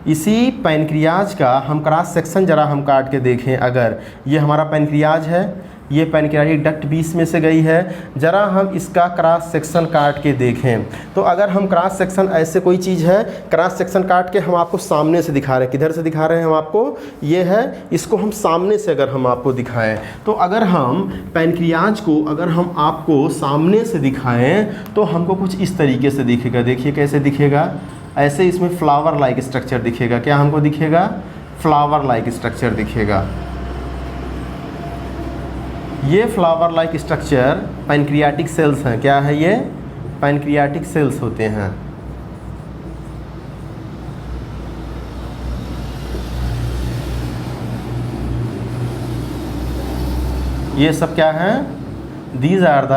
इसी पैनक्रियाज का हम क्रॉस सेक्शन जरा हम काट के देखें। अगर ये हमारा पैनक्रियाज है, ये पैनक्रियाटिक डक्ट बीच में से गई है, जरा हम इसका क्रॉस सेक्शन काट के देखें। तो अगर हम क्रॉस सेक्शन, ऐसे कोई चीज़ है, क्रॉस सेक्शन काट के हम आपको सामने से दिखा रहे हैं। किधर से दिखा रहे हैं हम आपको? ये है, इसको हम सामने से अगर हम आपको दिखाएं, तो अगर हम पैनक्रियाज को अगर हम आपको सामने से दिखाएं तो हमको कुछ इस तरीके से दिखेगा। देखिए कैसे दिखेगा? ऐसे इसमें फ्लावर लाइक स्ट्रक्चर दिखेगा। क्या हमको दिखेगा? फ्लावर लाइक स्ट्रक्चर दिखेगा। ये flower like structure pancreatic cells हैं। क्या है ये? पैनक्रियाटिक सेल्स होते हैं। ये सब क्या हैं, these are the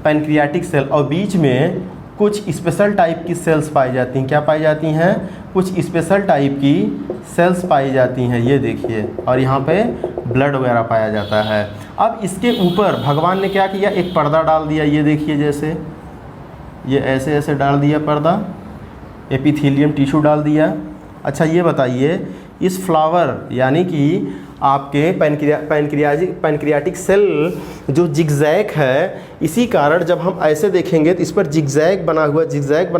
pancreatic cell. और बीच में कुछ स्पेशल टाइप की सेल्स पाई जाती हैं। क्या पाई जाती हैं, कुछ स्पेशल टाइप की सेल्स पाई जाती हैं, ये देखिए। और यहाँ पे ब्लड वगैरह पाया जाता है। अब इसके ऊपर भगवान ने क्या किया, एक पर्दा डाल दिया, ये देखिए, जैसे ये ऐसे ऐसे डाल दिया पर्दा, एपिथेलियम टिश्यू डाल दिया। अच्छा ये बताइए, इस फ्लावर यानी कि आपके पैनक्रियाटिक सेल जो जिगजैग है, इसी कारण जब हम ऐसे देखेंगे तो इस पर जिगजैग बना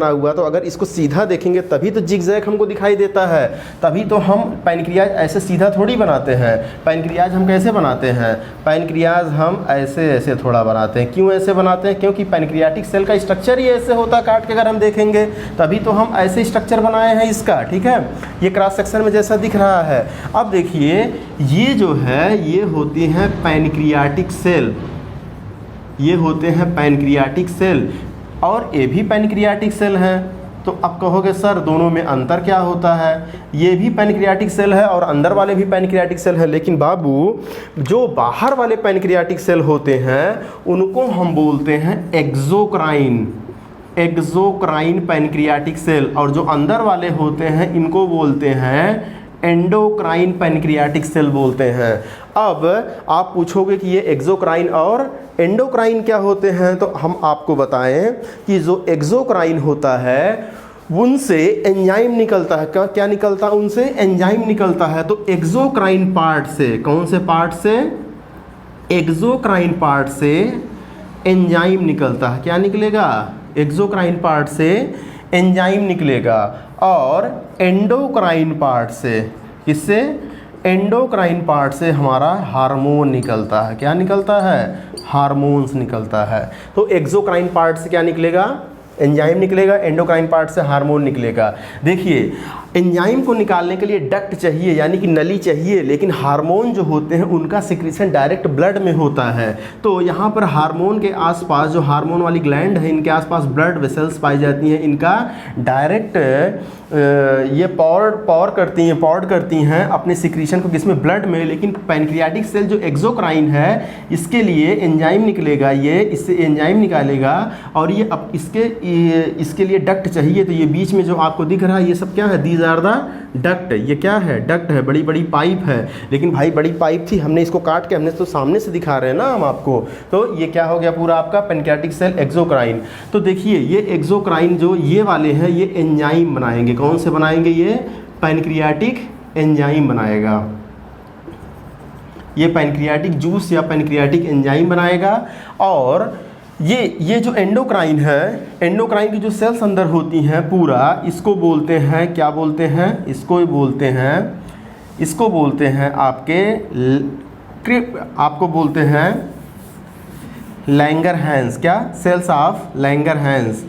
हुआ, तो अगर इसको सीधा देखेंगे तभी तो जिगजैग हमको दिखाई देता है। तभी तो हम पैनक्रियाज ऐसे सीधा थोड़ी बनाते हैं। पैनक्रियाज हम कैसे बनाते हैं, पैनक्रियाज हम ऐसे ऐसे थोड़ा बनाते हैं। क्यों ऐसे बनाते हैं, क्योंकि पैनक्रियाटिक सेल का स्ट्रक्चर ही ऐसे होता है, काट के अगर हम देखेंगे तभी तो हम ऐसे स्ट्रक्चर बनाए हैं इसका। ठीक है, ये क्रॉस सेक्शन में जैसा दिख रहा है। अब देखिए, ये जो है ये होती हैं पैनक्रियाटिक सेल, ये होते हैं पैनक्रियाटिक सेल, और ये भी पैनक्रियाटिक सेल हैं। तो अब कहोगे सर दोनों में अंतर क्या होता है, ये भी पैनक्रियाटिक सेल है और अंदर वाले भी पैनक्रियाटिक सेल है। लेकिन बाबू, जो बाहर वाले पैनक्रियाटिक सेल होते हैं उनको हम बोलते हैं एक्सोक्राइन पैनक्रियाटिक सेल, और जो अंदर वाले होते हैं इनको बोलते हैं एंडोक्राइन पैनक्रियाटिक सेल बोलते हैं। अब आप पूछोगे कि ये एक्सोक्राइन और एंडोक्राइन क्या होते हैं, तो हम आपको बताएं कि जो एक्सोक्राइन होता है उनसे एंजाइम निकलता है। क्या निकलता है, उनसे एंजाइम निकलता है। तो एक्सोक्राइन पार्ट से, कौन से पार्ट से, एक्सोक्राइन पार्ट से एंजाइम निकलता है। क्या निकलेगा, एक्सोक्राइन पार्ट से एंजाइम निकलेगा। और एंडोक्राइन पार्ट से, किससे, एंडोक्राइन पार्ट से हमारा हार्मोन निकलता है। क्या निकलता है, हार्मोन्स निकलता है। तो एक्सोक्राइन पार्ट से क्या निकलेगा, एंजाइम निकलेगा, एंडोक्राइन पार्ट से हार्मोन निकलेगा। देखिए, एंजाइम को निकालने के लिए डक्ट चाहिए यानी कि नली चाहिए, लेकिन हार्मोन जो होते हैं उनका सिक्रीशन डायरेक्ट ब्लड में होता है। तो यहाँ पर हार्मोन के आसपास जो हार्मोन वाली ग्लैंड है, इनके आसपास ब्लड वेसल्स पाई जाती हैं। इनका डायरेक्ट ये पॉर करती हैं अपने सिक्रीशन को, किसमें, ब्लड में। लेकिन पैनक्रियाटिक सेल जो एक्सोक्राइन है, इसके लिए एंजाइम निकलेगा, ये इससे एंजाइम निकालेगा, और ये अब इसके लिए डक्ट चाहिए। तो ये बीच में जो आपको दिख रहा है ये सब क्या है, दीज आर द डक्ट। ये क्या है, डक्ट है, बड़ी बड़ी पाइप है। लेकिन भाई बड़ी पाइप थी, हमने इसको काट के, हमने तो सामने से दिखा रहे हैं ना हम आपको। तो ये क्या हो गया पूरा आपका पैनक्रियाटिक सेल एक्सोक्राइन। तो देखिए, ये एक्सोक्राइन जो ये वाले हैं ये एंजाइम बनाएंगे। कौन से बनाएंगे, ये पैनक्रियाटिक एंजाइम बनाएगा। ये पैनक्रियाटिक जूस या पैनक्रियाटिक एंजाइम बनाएगा। और ये जो एंडोक्राइन है, एंडोक्राइन की जो सेल्स अंदर होती हैं पूरा, इसको बोलते हैं, क्या बोलते हैं, इसको बोलते हैं आपको बोलते हैं लैंगरहैंस। क्या, सेल्स ऑफ लैंगरहैंस,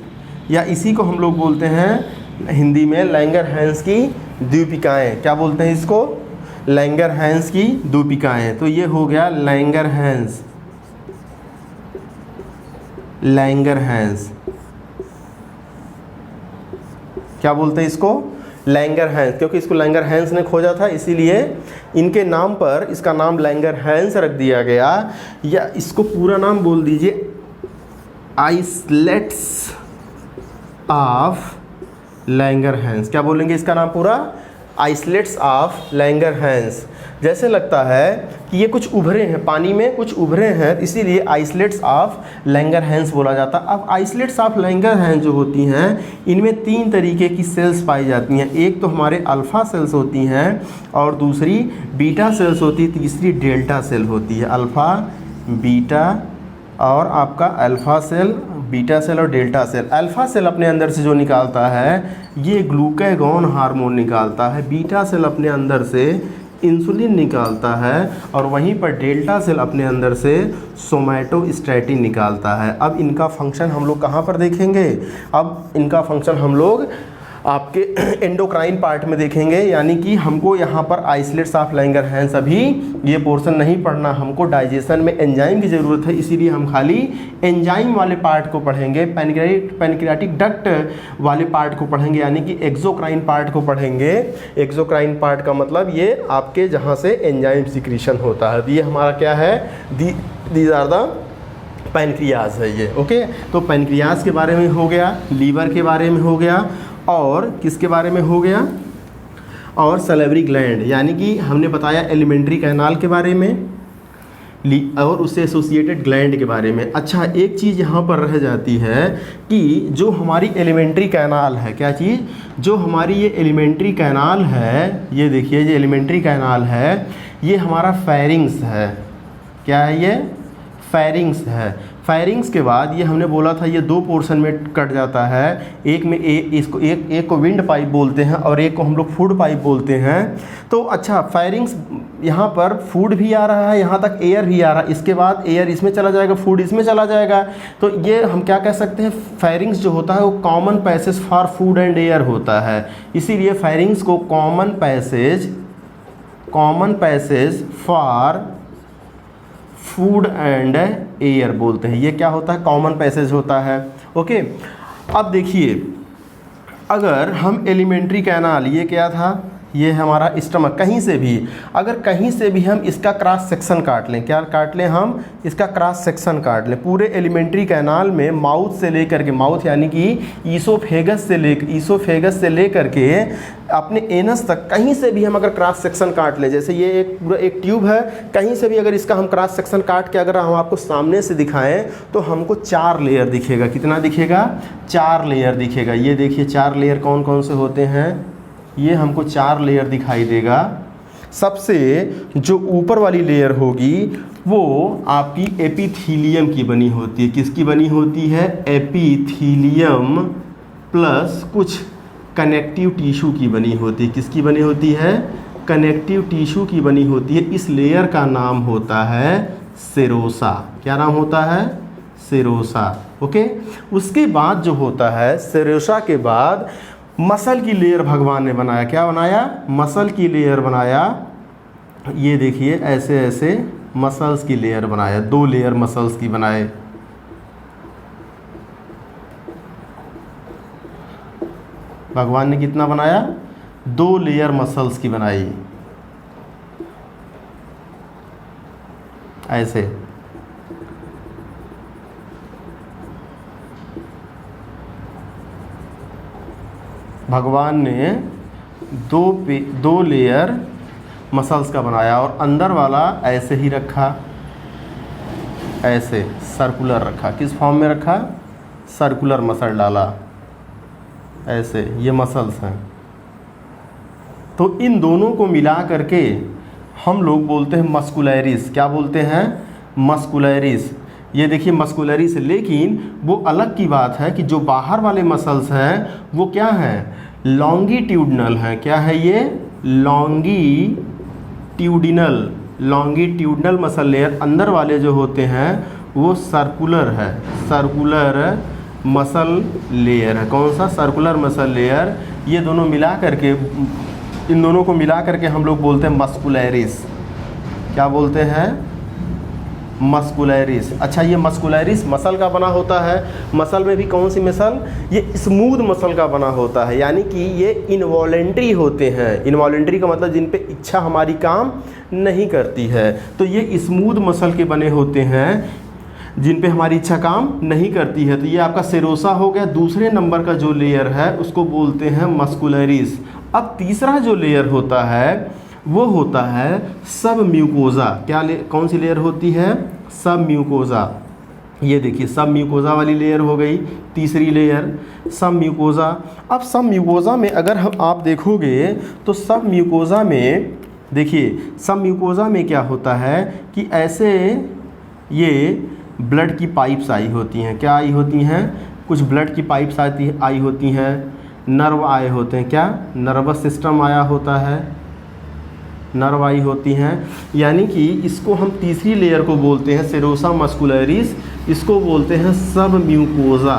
या इसी को हम लोग बोलते हैं हिंदी में लैंगरहैंस की द्वीपिकाएँ। क्या बोलते हैं इसको, लैंगरहैंस की द्वीपिकाएँ। तो ये हो गया लैंगरहैंस, लैंगरहैंस। क्या बोलते हैं इसको, लैंगरहैंस, क्योंकि इसको लैंगरहैंस ने खोजा था, इसीलिए इनके नाम पर इसका नाम लैंगरहैंस रख दिया गया। या इसको पूरा नाम बोल दीजिए, आइसलेट्स ऑफ लैंगरहैंस। क्या बोलेंगे इसका नाम पूरा, आइसलेट्स ऑफ लैंगरहैंस। जैसे लगता है कि ये कुछ उभरे हैं, पानी में कुछ उभरे हैं, इसीलिए आइसलेट्स ऑफ लैंगरहैंस बोला जाता है। अब आइसलेट्स ऑफ लैंगरहैंस जो होती हैं, इनमें 3 तरीके की सेल्स पाई जाती हैं। एक तो हमारे अल्फ़ा सेल्स होती हैं, और दूसरी बीटा सेल्स होती है, तीसरी डेल्टा सेल होती है। अल्फ़ा, बीटा, और आपका अल्फ़ा सेल, बीटा सेल और डेल्टा सेल। अल्फ़ा सेल अपने अंदर से जो निकालता है ये ग्लूकागॉन हार्मोन निकालता है। बीटा सेल अपने अंदर से इंसुलिन निकालता है, और वहीं पर डेल्टा सेल अपने अंदर से सोमैटोस्टैटिन निकालता है। अब इनका फंक्शन हम लोग कहाँ पर देखेंगे, अब इनका फंक्शन हम लोग आपके एंडोक्राइन पार्ट में देखेंगे, यानी कि हमको यहाँ पर आइसलेट्स ऑफ लैंगरहैंस अभी ये पोर्शन नहीं पढ़ना, हमको डाइजेशन में एंजाइम की ज़रूरत है, इसीलिए हम खाली एंजाइम वाले पार्ट को पढ़ेंगे, पैनक्रियाटिक डक्ट वाले पार्ट को पढ़ेंगे, यानी कि एक्सोक्राइन पार्ट को पढ़ेंगे। एक्सोक्राइन पार्ट का मतलब ये आपके जहाँ से एंजाइम सिक्रीशन होता है, ये हमारा क्या है, दीज आर द पैनक्रियाज है ये। ओके, तो पैनक्रियाज के बारे में हो गया, लीवर के बारे में हो गया, और किसके बारे में हो गया, और सलेवरी ग्लैंड, यानी कि हमने बताया एलिमेंट्री कैनाल के बारे में और उससे एसोसिएटेड ग्लैंड के बारे में। अच्छा, एक चीज़ यहाँ पर रह जाती है कि जो हमारी एलिमेंट्री कैनाल है, क्या चीज़, जो हमारी ये एलिमेंट्री कैनाल है, ये देखिए ये एलिमेंट्री कैनाल है, ये हमारा फेरिंग्स है। क्या है ये, फेरिंग्स है। फेरिंग्स के बाद ये हमने बोला था ये दो पोर्शन में कट जाता है, एक में इसको एक को विंड पाइप बोलते हैं और एक को हम लोग फूड पाइप बोलते हैं। तो अच्छा, फेरिंग्स यहाँ पर फूड भी आ रहा है, यहाँ तक एयर भी आ रहा है, इसके बाद एयर इसमें चला जाएगा, फूड इसमें चला जाएगा, तो ये हम क्या कह सकते हैं, फेरिंग्स जो होता है वो common passage for food and air होता है, इसीलिए फेरिंग्स को common passage for food and air बोलते हैं। ये क्या होता है, कॉमन पैसेज होता है। ओके, अब देखिए अगर हम एलिमेंट्री कैनाल, ये क्या था, ये हमारा स्टमक, कहीं से भी अगर कहीं से भी हम इसका क्रॉस सेक्शन काट लें, क्या काट लें, हम इसका क्रॉस सेक्शन काट लें पूरे एलिमेंट्री कैनाल में, माउथ से लेकर के, माउथ यानी कि ईसोफेगस से लेकर के अपने एनस तक, कहीं से भी हम अगर क्रॉस सेक्शन काट लें, जैसे ये एक पूरा एक ट्यूब है, कहीं से भी अगर इसका हम क्रॉस सेक्शन काट के अगर हम आपको सामने से दिखाएं तो हमको 4 लेयर दिखेगा। कितना दिखेगा, 4 लेयर दिखेगा। ये देखिए 4 लेयर कौन कौन से होते हैं, ये हमको 4 लेयर दिखाई देगा। सबसे जो ऊपर वाली लेयर होगी वो आपकी एपिथीलियम की बनी होती है। किसकी बनी होती है, एपिथीलियम प्लस कुछ कनेक्टिव टिश्यू की बनी होती है। किसकी बनी होती है, कनेक्टिव टिश्यू की बनी होती है। इस लेयर का नाम होता है सेरोसा। क्या नाम होता है, सेरोसा। ओके, उसके बाद जो होता है, सेरोसा के बाद मसल की लेयर भगवान ने बनाया। क्या बनाया, मसल की लेयर बनाया। ये देखिए ऐसे ऐसे मसल्स की लेयर बनाया, 2 लेयर मसल्स की बनाए। भगवान ने कितना बनाया, 2 लेयर मसल्स की बनाई, ऐसे। भगवान ने 2 लेयर मसल्स का बनाया और अंदर वाला ऐसे ही रखा, ऐसे सर्कुलर रखा। किस फॉर्म में रखा, सर्कुलर मसल डाला, ऐसे। ये मसल्स हैं। तो इन दोनों को मिला करके हम लोग बोलते हैं मस्कुलैरिस। क्या बोलते हैं, मस्कुलैरिस। ये देखिए मस्कुलैरिस, लेकिन वो अलग की बात है कि जो बाहर वाले मसल्स हैं वो क्या हैं, लॉन्गिट्यूडनल हैं। क्या है ये, लॉन्गिट्यूडनल मसल लेयर। अंदर वाले जो होते हैं वो सर्कुलर है, सर्कुलर मसल लेयर है। कौन सा, सर्कुलर मसल लेयर। ये दोनों मिला करके, इन दोनों को मिला करके हम लोग बोलते हैं मस्कुलैरिस। क्या बोलते हैं, मस्कुलैरिस। अच्छा, ये मस्कुलैरिस मसल का बना होता है। मसल में भी कौन सी मसल, ये स्मूथ मसल का बना होता है, यानी कि ये इनवॉलेंट्री होते हैं। इनवॉलेंट्री का मतलब जिन पे इच्छा हमारी काम नहीं करती है। तो ये स्मूथ मसल के बने होते हैं जिन पे हमारी इच्छा काम नहीं करती है। तो ये आपका सेरोसा हो गया। दूसरे नंबर का जो लेयर है उसको बोलते हैं मस्कुलैरिस। अब तीसरा जो लेयर होता है वो होता है सब म्यूकोजा। क्या कौन सी लेयर होती है, सब म्यूकोजा। ये देखिए सब म्यूकोजा वाली लेयर हो गई तीसरी लेयर, सब म्यूकोजा। अब सब म्यूकोजा में अगर हम आप देखोगे तो सब म्यूकोजा में देखिए, सब म्यूकोजा में क्या होता है कि ऐसे ये ब्लड की पाइप्स आई होती हैं। क्या आई होती हैं, कुछ ब्लड की पाइप्स आई होती हैं, नर्व आए होते हैं। क्या, नर्वस सिस्टम आया होता है, नर्व आई होती हैं। यानी कि इसको हम तीसरी लेयर को बोलते हैं सेरोसा मस्कुलैरिस, इसको बोलते हैं सब म्यूकोजा,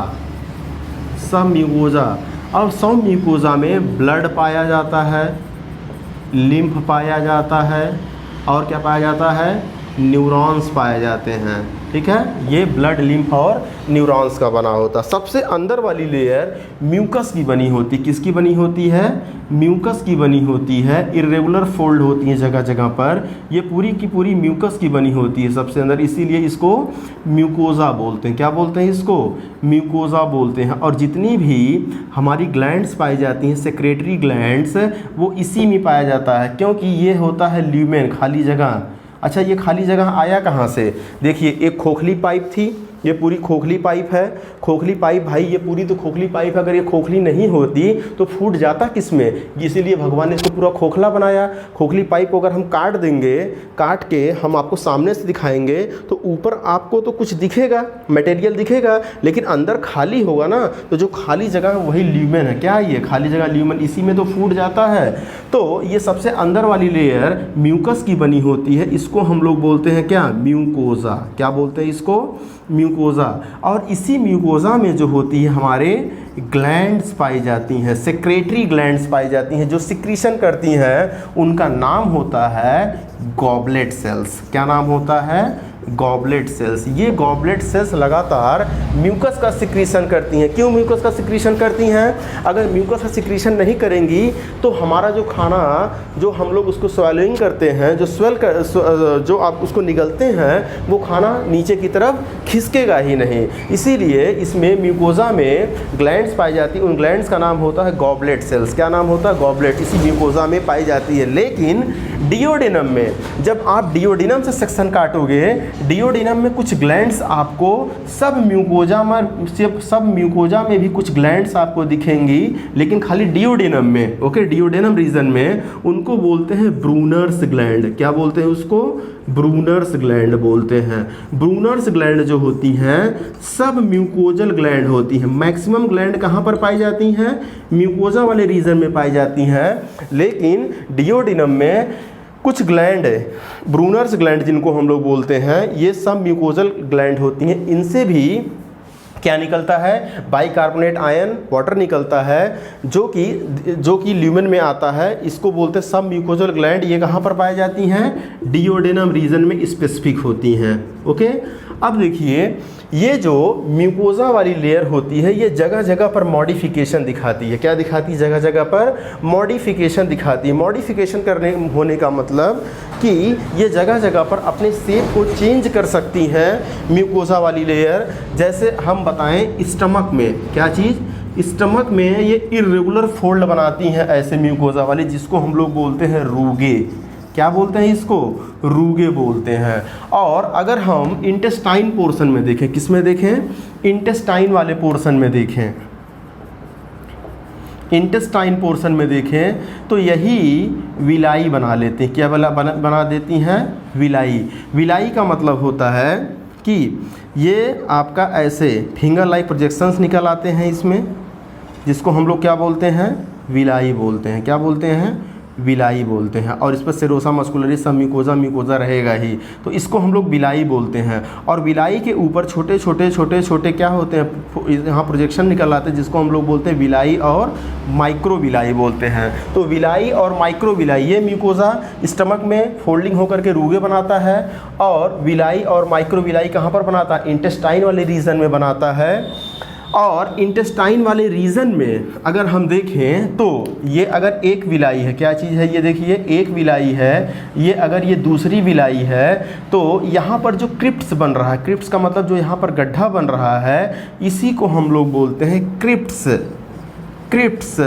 सब म्यूकोजा। और सब म्यूकोजा में ब्लड पाया जाता है, लिम्फ पाया जाता है, और क्या पाया जाता है, न्यूरॉन्स पाए जाते हैं। ठीक है, ये ब्लड, लिम्फ और न्यूरॉन्स का बना होता है। सबसे अंदर वाली लेयर म्यूकस की बनी होती, किसकी बनी होती है, म्यूकस की बनी होती है। इर्रेगुलर फोल्ड होती हैं जगह जगह पर, ये पूरी की पूरी म्यूकस की बनी होती है सबसे अंदर, इसीलिए इसको म्यूकोजा बोलते हैं। क्या बोलते हैं इसको, म्यूकोजा बोलते हैं। और जितनी भी हमारी ग्लैंड्स पाई जाती हैं, सेक्रेटरी ग्लैंड्स, वो इसी में पाया जाता है, क्योंकि ये होता है ल्यूमेन, खाली जगह। अच्छा, ये खाली जगह आया कहाँ से, देखिए एक खोखली पाइप थी, ये पूरी खोखली पाइप है। खोखली पाइप भाई, ये पूरी तो खोखली पाइप है, अगर ये खोखली नहीं होती तो फूट जाता किस में, इसीलिए भगवान ने इसको पूरा खोखला बनाया। खोखली पाइप को अगर हम काट देंगे, काट के हम आपको सामने से दिखाएंगे तो ऊपर आपको तो कुछ दिखेगा, मटेरियल दिखेगा, लेकिन अंदर खाली होगा ना, तो जो खाली जगह है वही ल्यूमेन है। क्या है ये खाली जगह, ल्यूमेन, इसी में तो फूट जाता है। तो ये सबसे अंदर वाली लेयर म्यूकस की बनी होती है, इसको हम लोग बोलते हैं क्या, म्यूकोजा। क्या बोलते हैं इसको, म्यूकोजा। और इसी म्यूकोजा में जो होती है हमारे ग्लैंड्स पाई जाती हैं, सेक्रेटरी ग्लैंड्स पाई जाती हैं, जो सिक्रीशन करती हैं, उनका नाम होता है गॉबलेट सेल्स। क्या नाम होता है, गॉबलेट सेल्स। ये गॉबलेट सेल्स लगातार म्यूकस का सिक्रीशन करती हैं। क्यों म्यूकस का सिक्रीशन करती हैं, अगर म्यूकस का सिक्रीशन नहीं करेंगी तो हमारा जो खाना, जो हम लोग उसको स्वेलिंग करते हैं, जो आप उसको निगलते हैं, वो खाना नीचे की तरफ खिसकेगा ही नहीं। इसीलिए इसमें म्यूकोजा में ग्लैंड्स पाई जाती हैं, उन ग्लैंड्स का नाम होता है गॉबलेट सेल्स। क्या नाम होता है, गॉबलेट, इसी म्यूकोजा में पाई जाती है। लेकिन डिओडिनम में, जब आप डिओडिनम से सेक्शन काटोगे, डिओडिनम में कुछ ग्लैंड्स आपको सब म्यूकोजा में भी कुछ ग्लैंड्स आपको दिखेंगी, लेकिन खाली डिओडिनम में, ओके, डिओडिनम रीजन में, उनको बोलते हैं ब्रूनर्स ग्लैंड। क्या बोलते हैं उसको, ब्रूनर्स ग्लैंड बोलते हैं। ब्रूनर्स ग्लैंड जो होती हैं सब म्यूकोजल ग्लैंड होती हैं। मैक्सिमम ग्लैंड कहाँ पर पाई जाती हैं, म्यूकोजा वाले रीजन में पाई जाती हैं, लेकिन डिओडिनम में कुछ ग्लैंड है, ब्रूनर्स ग्लैंड जिनको हम लोग बोलते हैं, ये सब म्यूकोजल ग्लैंड होती हैं। इनसे भी क्या निकलता है, बाइकार्बोनेट आयन वाटर निकलता है, जो कि ल्यूमेन में आता है। इसको बोलते हैं सब म्यूकोजल ग्लैंड। ये कहाँ पर पाई जाती हैं, डिओडिनम रीजन में स्पेसिफिक होती हैं। ओके, अब देखिए, ये जो म्यूकोजा वाली लेयर होती है, ये जगह जगह पर मॉडिफिकेशन दिखाती है। क्या दिखाती है, जगह जगह पर मॉडिफिकेशन दिखाती है। मॉडिफिकेशन करने होने का मतलब कि ये जगह जगह पर अपने शेप को चेंज कर सकती हैं म्यूकोजा वाली लेयर। जैसे हम बताएं, स्टमक में क्या चीज़, स्टमक में ये इर्रेगुलर फोल्ड बनाती हैं ऐसे म्यूकोजा वाली, जिसको हम लोग बोलते हैं रूगे। क्या बोलते हैं इसको, रूगे बोलते हैं। और अगर हम इंटेस्टाइन पोर्शन में देखें, किस में देखें, इंटेस्टाइन वाले पोर्शन में देखें, इंटेस्टाइन पोर्शन में देखें तो यही विलाई बना लेते हैं। क्या बना देती हैं, विलाई। विलाई का मतलब होता है कि ये आपका ऐसे फिंगर लाइक प्रोजेक्शंस निकल आते हैं इसमें, जिसको हम लोग क्या बोलते हैं, विलाई बोलते हैं। क्या बोलते हैं, विलाई बोलते हैं। और इस पर सेरोसा मस्कुलरिस सब म्यूकोजा रहेगा ही, तो इसको हम लोग विलाई बोलते हैं। और विलाई के ऊपर छोटे छोटे क्या होते हैं, यहाँ प्रोजेक्शन निकल आते हैं, जिसको हम लोग बोलते हैं विलाई और माइक्रो विलाई बोलते हैं। तो विलाई और माइक्रो विलाई, ये म्यूकोजा स्टमक में फोल्डिंग होकर के रूगे बनाता है, और विलाई और माइक्रो विलाई कहाँ पर बनाता है, इंटेस्टाइन वाले रीजन में बनाता है। और इंटेस्टाइन वाले रीजन में अगर हम देखें तो ये अगर एक विलाई है, क्या चीज़ है, ये देखिए एक विलाई है, ये अगर ये दूसरी विलाई है, तो यहाँ पर जो क्रिप्ट्स बन रहा है, क्रिप्ट्स का मतलब जो यहाँ पर गड्ढा बन रहा है, इसी को हम लोग बोलते हैं क्रिप्ट्स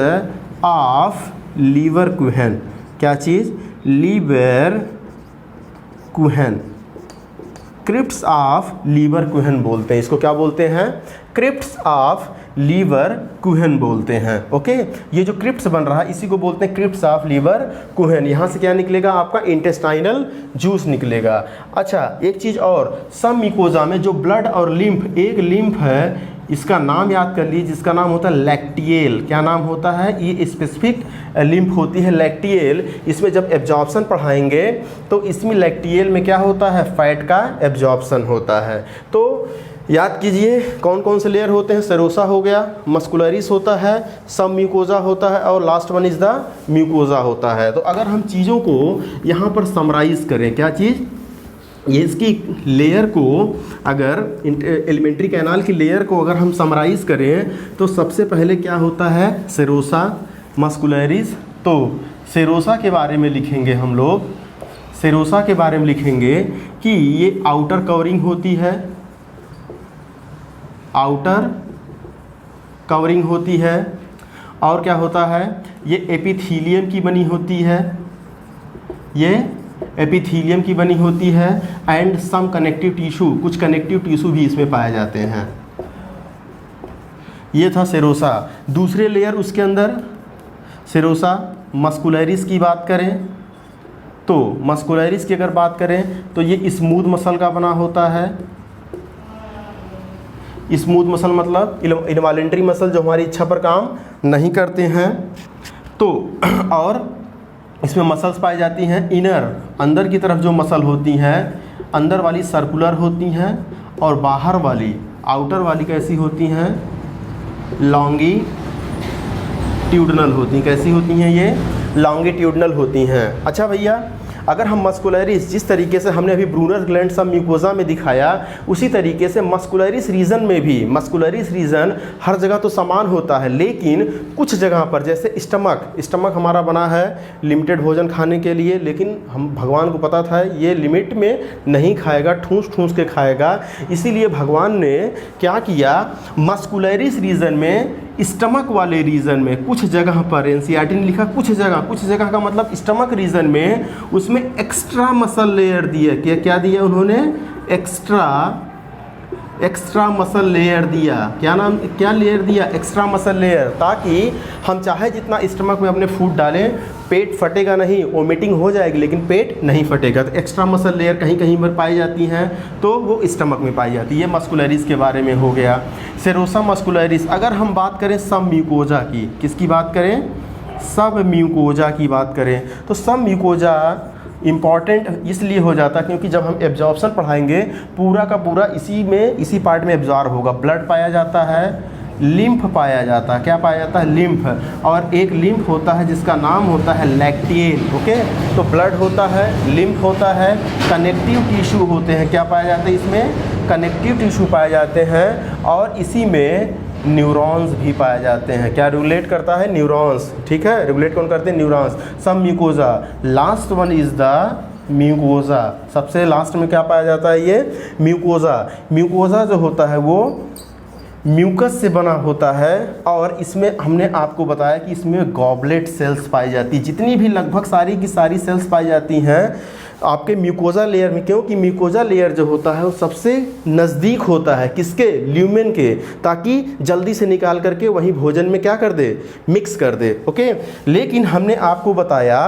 ऑफ लीवरकुहेन। क्या चीज़, लीवरकुहेन, क्रिप्ट्स ऑफ लीवरकुहेन बोलते हैं इसको। क्या बोलते हैं, क्रिप्ट्स ऑफ लीवरकुहेन बोलते हैं। ओके, ये जो क्रिप्ट्स बन रहा है इसी को बोलते हैं क्रिप्ट्स ऑफ लीवरकुहेन। यहाँ से क्या निकलेगा, आपका इंटेस्टाइनल जूस निकलेगा। अच्छा, एक चीज़ और, सब म्यूकोजा में जो ब्लड और लिम्फ, एक लिम्फ है, इसका नाम याद कर लीजिए, जिसका नाम होता है लैक्टियल। क्या नाम होता है, ये स्पेसिफिक लिम्फ होती है लैक्टियल। इसमें जब एब्जॉर्प्शन पढ़ाएंगे तो इसमें लैक्टियल में क्या होता है, फैट का एब्जॉर्प्शन होता है। तो याद कीजिए कौन कौन से लेयर होते हैं। सेरोसा हो गया, मस्कुलरिस होता है, सब म्यूकोजा होता है और last one is the mucosa होता है। तो अगर हम चीज़ों को यहाँ पर समराइज़ करें, क्या चीज़, ये इसकी लेयर को अगर एलिमेंट्री कैनाल की लेयर को अगर हम समराइज़ करें तो सबसे पहले क्या होता है, सेरोसा, मस्कुलरिस। तो सेरोसा के बारे में लिखेंगे हम लोग, सेरोसा के बारे में लिखेंगे कि ये आउटर कवरिंग होती है, आउटर कवरिंग होती है। और क्या होता है, ये एपिथीलियम की बनी होती है, ये एपिथीलियम की बनी होती है। एंड सम कनेक्टिव टिश्यू, कुछ कनेक्टिव टिश्यू भी इसमें पाए जाते हैं। ये था सेरोसा। दूसरे लेयर उसके अंदर सेरोसा मस्कुलरिस की बात करें तो मस्कुलरिस की अगर बात करें तो ये स्मूथ मसल का बना होता है। स्मूथ मसल मतलब इनवॉलेंट्री मसल जो हमारी इच्छा पर काम नहीं करते हैं। तो और इसमें मसल्स पाई जाती हैं इनर, अंदर की तरफ जो मसल होती हैं, अंदर वाली सर्कुलर होती हैं और बाहर वाली आउटर वाली कैसी होती हैं, लॉन्गिट्यूडनल होती हैं। कैसी होती हैं ये, लॉन्गिट्यूडनल होती हैं। अच्छा भैया, अगर हम मस्कुलरिस, जिस तरीके से हमने अभी ब्रूनर ग्लैंड सब म्यूकोजा में दिखाया, उसी तरीके से मस्कुलरिस रीजन में भी, मस्कुलरिस रीजन हर जगह तो समान होता है, लेकिन कुछ जगह पर जैसे स्टमक हमारा बना है लिमिटेड भोजन खाने के लिए, लेकिन हम भगवान को पता था ये लिमिट में नहीं खाएगा, ठूंस ठूंस के खाएगा। इसीलिए भगवान ने क्या किया, मस्कुलरिस रीजन में, स्टमक वाले रीजन में कुछ जगह पर, एनसीईआरटी ने लिखा कुछ जगह का मतलब स्टमक रीजन में, उसमें एक्स्ट्रा मसल लेयर दिया। क्या दिया उन्होंने, एक्स्ट्रा मसल लेयर दिया। क्या लेयर दिया, एक्स्ट्रा मसल लेयर, ताकि हम चाहे जितना स्टमक में अपने फूड डालें, पेट फटेगा नहीं, वोमिटिंग हो जाएगी लेकिन पेट नहीं फटेगा। तो एक्स्ट्रा मसल लेयर कहीं कहीं पर पाई जाती हैं, तो वो स्टमक में पाई जाती है। ये मस्कुलरिस के बारे में हो गया। Serosa muscularis. अगर हम बात करें सब म्यूकोजा की, किसकी बात करें, सब म्यूकोजा की बात करें, तो सब म्यूकोजा इम्पॉर्टेंट इसलिए हो जाता है क्योंकि जब हम एब्जॉर्प्शन पढ़ाएंगे पूरा का पूरा इसी पार्ट में एब्जॉर्ब होगा। ब्लड पाया जाता है, लिम्फ पाया जाता है। क्या पाया जाता है, लिम्फ। और एक लिम्फ होता है जिसका नाम होता है लैक्टेल। ओके, तो ब्लड होता है, लिम्फ होता है, कनेक्टिव टिश्यू होते हैं। क्या पाया जाता है इसमें, कनेक्टिव टिश्यू पाए जाते हैं। और इसी में न्यूरॉन्स भी पाए जाते हैं। क्या रेगुलेट करता है, न्यूरॉन्स। ठीक है, रेगुलेट कौन करते हैं, न्यूरॉन्स। सब mucosa, last one is the mucosa. सबसे लास्ट में क्या पाया जाता है, ये म्यूकोजा। म्यूकोजा जो होता है वो म्यूकस से बना होता है। और इसमें हमने आपको बताया कि इसमें गॉबलेट सेल्स पाई जाती है। जितनी भी लगभग सारी की सारी सेल्स पाई जाती हैं आपके म्यूकोजा लेयर में, क्योंकि म्यूकोजा लेयर जो होता है वो सबसे नज़दीक होता है किसके, ल्यूमेन के, ताकि जल्दी से निकाल करके वहीं भोजन में क्या कर दे, मिक्स कर दे। ओके, लेकिन हमने आपको बताया,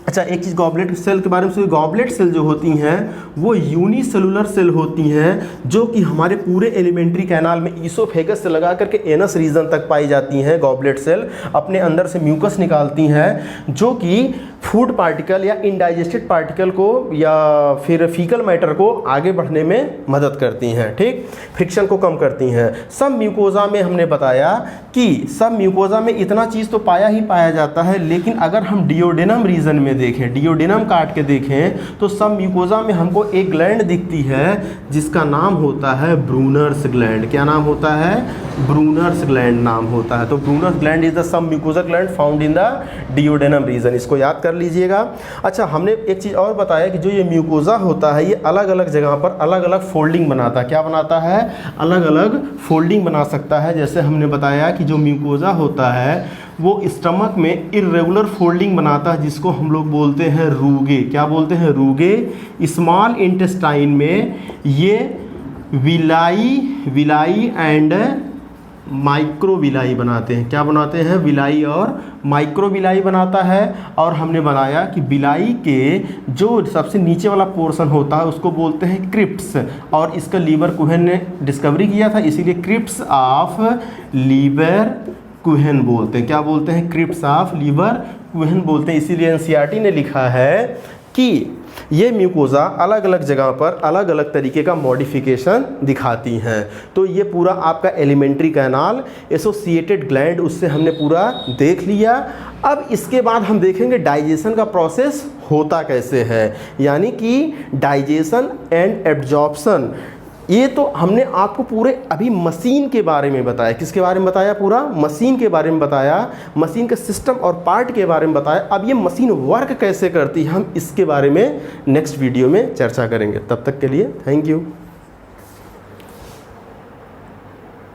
अच्छा एक चीज़ गॉबलेट सेल के बारे में, गॉबलेट सेल जो होती हैं वो यूनिसेलुलर सेल होती हैं, जो कि हमारे पूरे एलिमेंट्री कैनाल में ईसोफेगस से लगा करके एनस रीजन तक पाई जाती हैं। गॉबलेट सेल अपने अंदर से म्यूकस निकालती हैं, जो कि फूड पार्टिकल या इनडाइजेस्टेड पार्टिकल को या फिर फीकल मैटर को आगे बढ़ने में मदद करती हैं। ठीक, फ्रिक्शन को कम करती हैं। सब म्यूकोजा में हमने बताया कि सब म्यूकोजा में इतना चीज़ तो पाया ही पाया जाता है, लेकिन अगर हम डिओडेनम रीजन में देखें, डिओडेनम काट के देखें, तो सब म्यूकोजा में हमको एक ग्लैंड दिखती है जिसका नाम होता है ब्रूनर्स ग्लैंड। क्या नाम होता है, ब्रूनर्स ग्लैंड नाम होता है। तो Brunner's gland is the sub mucosa gland found in the duodenum region. इसको याद कर लीजिएगा। अच्छा, हमने एक चीज़ और बताया कि जो ये म्यूकोजा होता है ये अलग अलग जगह पर अलग अलग फोल्डिंग बनाता है। क्या बनाता है, अलग अलग फोल्डिंग बना सकता है। जैसे हमने बताया कि जो म्यूकोजा होता है वो स्टमक में इर्रेगुलर फोल्डिंग बनाता है, जिसको हम लोग बोलते हैं रूगे। क्या बोलते हैं, रूगे। स्मॉल इंटेस्टाइन में ये विलाई एंड माइक्रोविलाई बनाते हैं। क्या बनाते हैं, विलाई और माइक्रोविलाई बनाता है। और हमने बनाया कि विलाई के जो सबसे नीचे वाला पोर्शन होता है उसको बोलते हैं क्रिप्स, और इसका लीवर कुहेन ने डिस्कवरी किया था, इसीलिए क्रिप्स ऑफ लीवर कुहेन बोलते हैं। क्या बोलते हैं, क्रिप्स ऑफ लीवर कुहेन बोलते हैं। इसीलिए एनसीईआरटी ने लिखा है कि ये म्यूकोजा अलग अलग जगह पर अलग अलग तरीके का मॉडिफिकेशन दिखाती हैं। तो ये पूरा आपका एलिमेंट्री कैनाल, एसोसिएटेड ग्लैंड, उससे हमने पूरा देख लिया। अब इसके बाद हम देखेंगे डाइजेशन का प्रोसेस होता कैसे है, यानी कि डाइजेशन एंड एब्जॉर्प्शन। ये तो हमने आपको पूरे अभी मशीन के बारे में बताया। किसके बारे में बताया? पूरा मशीन के बारे में बताया, मशीन के सिस्टम और पार्ट के बारे में बताया। अब ये मशीन वर्क कैसे करती है, हम इसके बारे में नेक्स्ट वीडियो में चर्चा करेंगे। तब तक के लिए थैंक यू।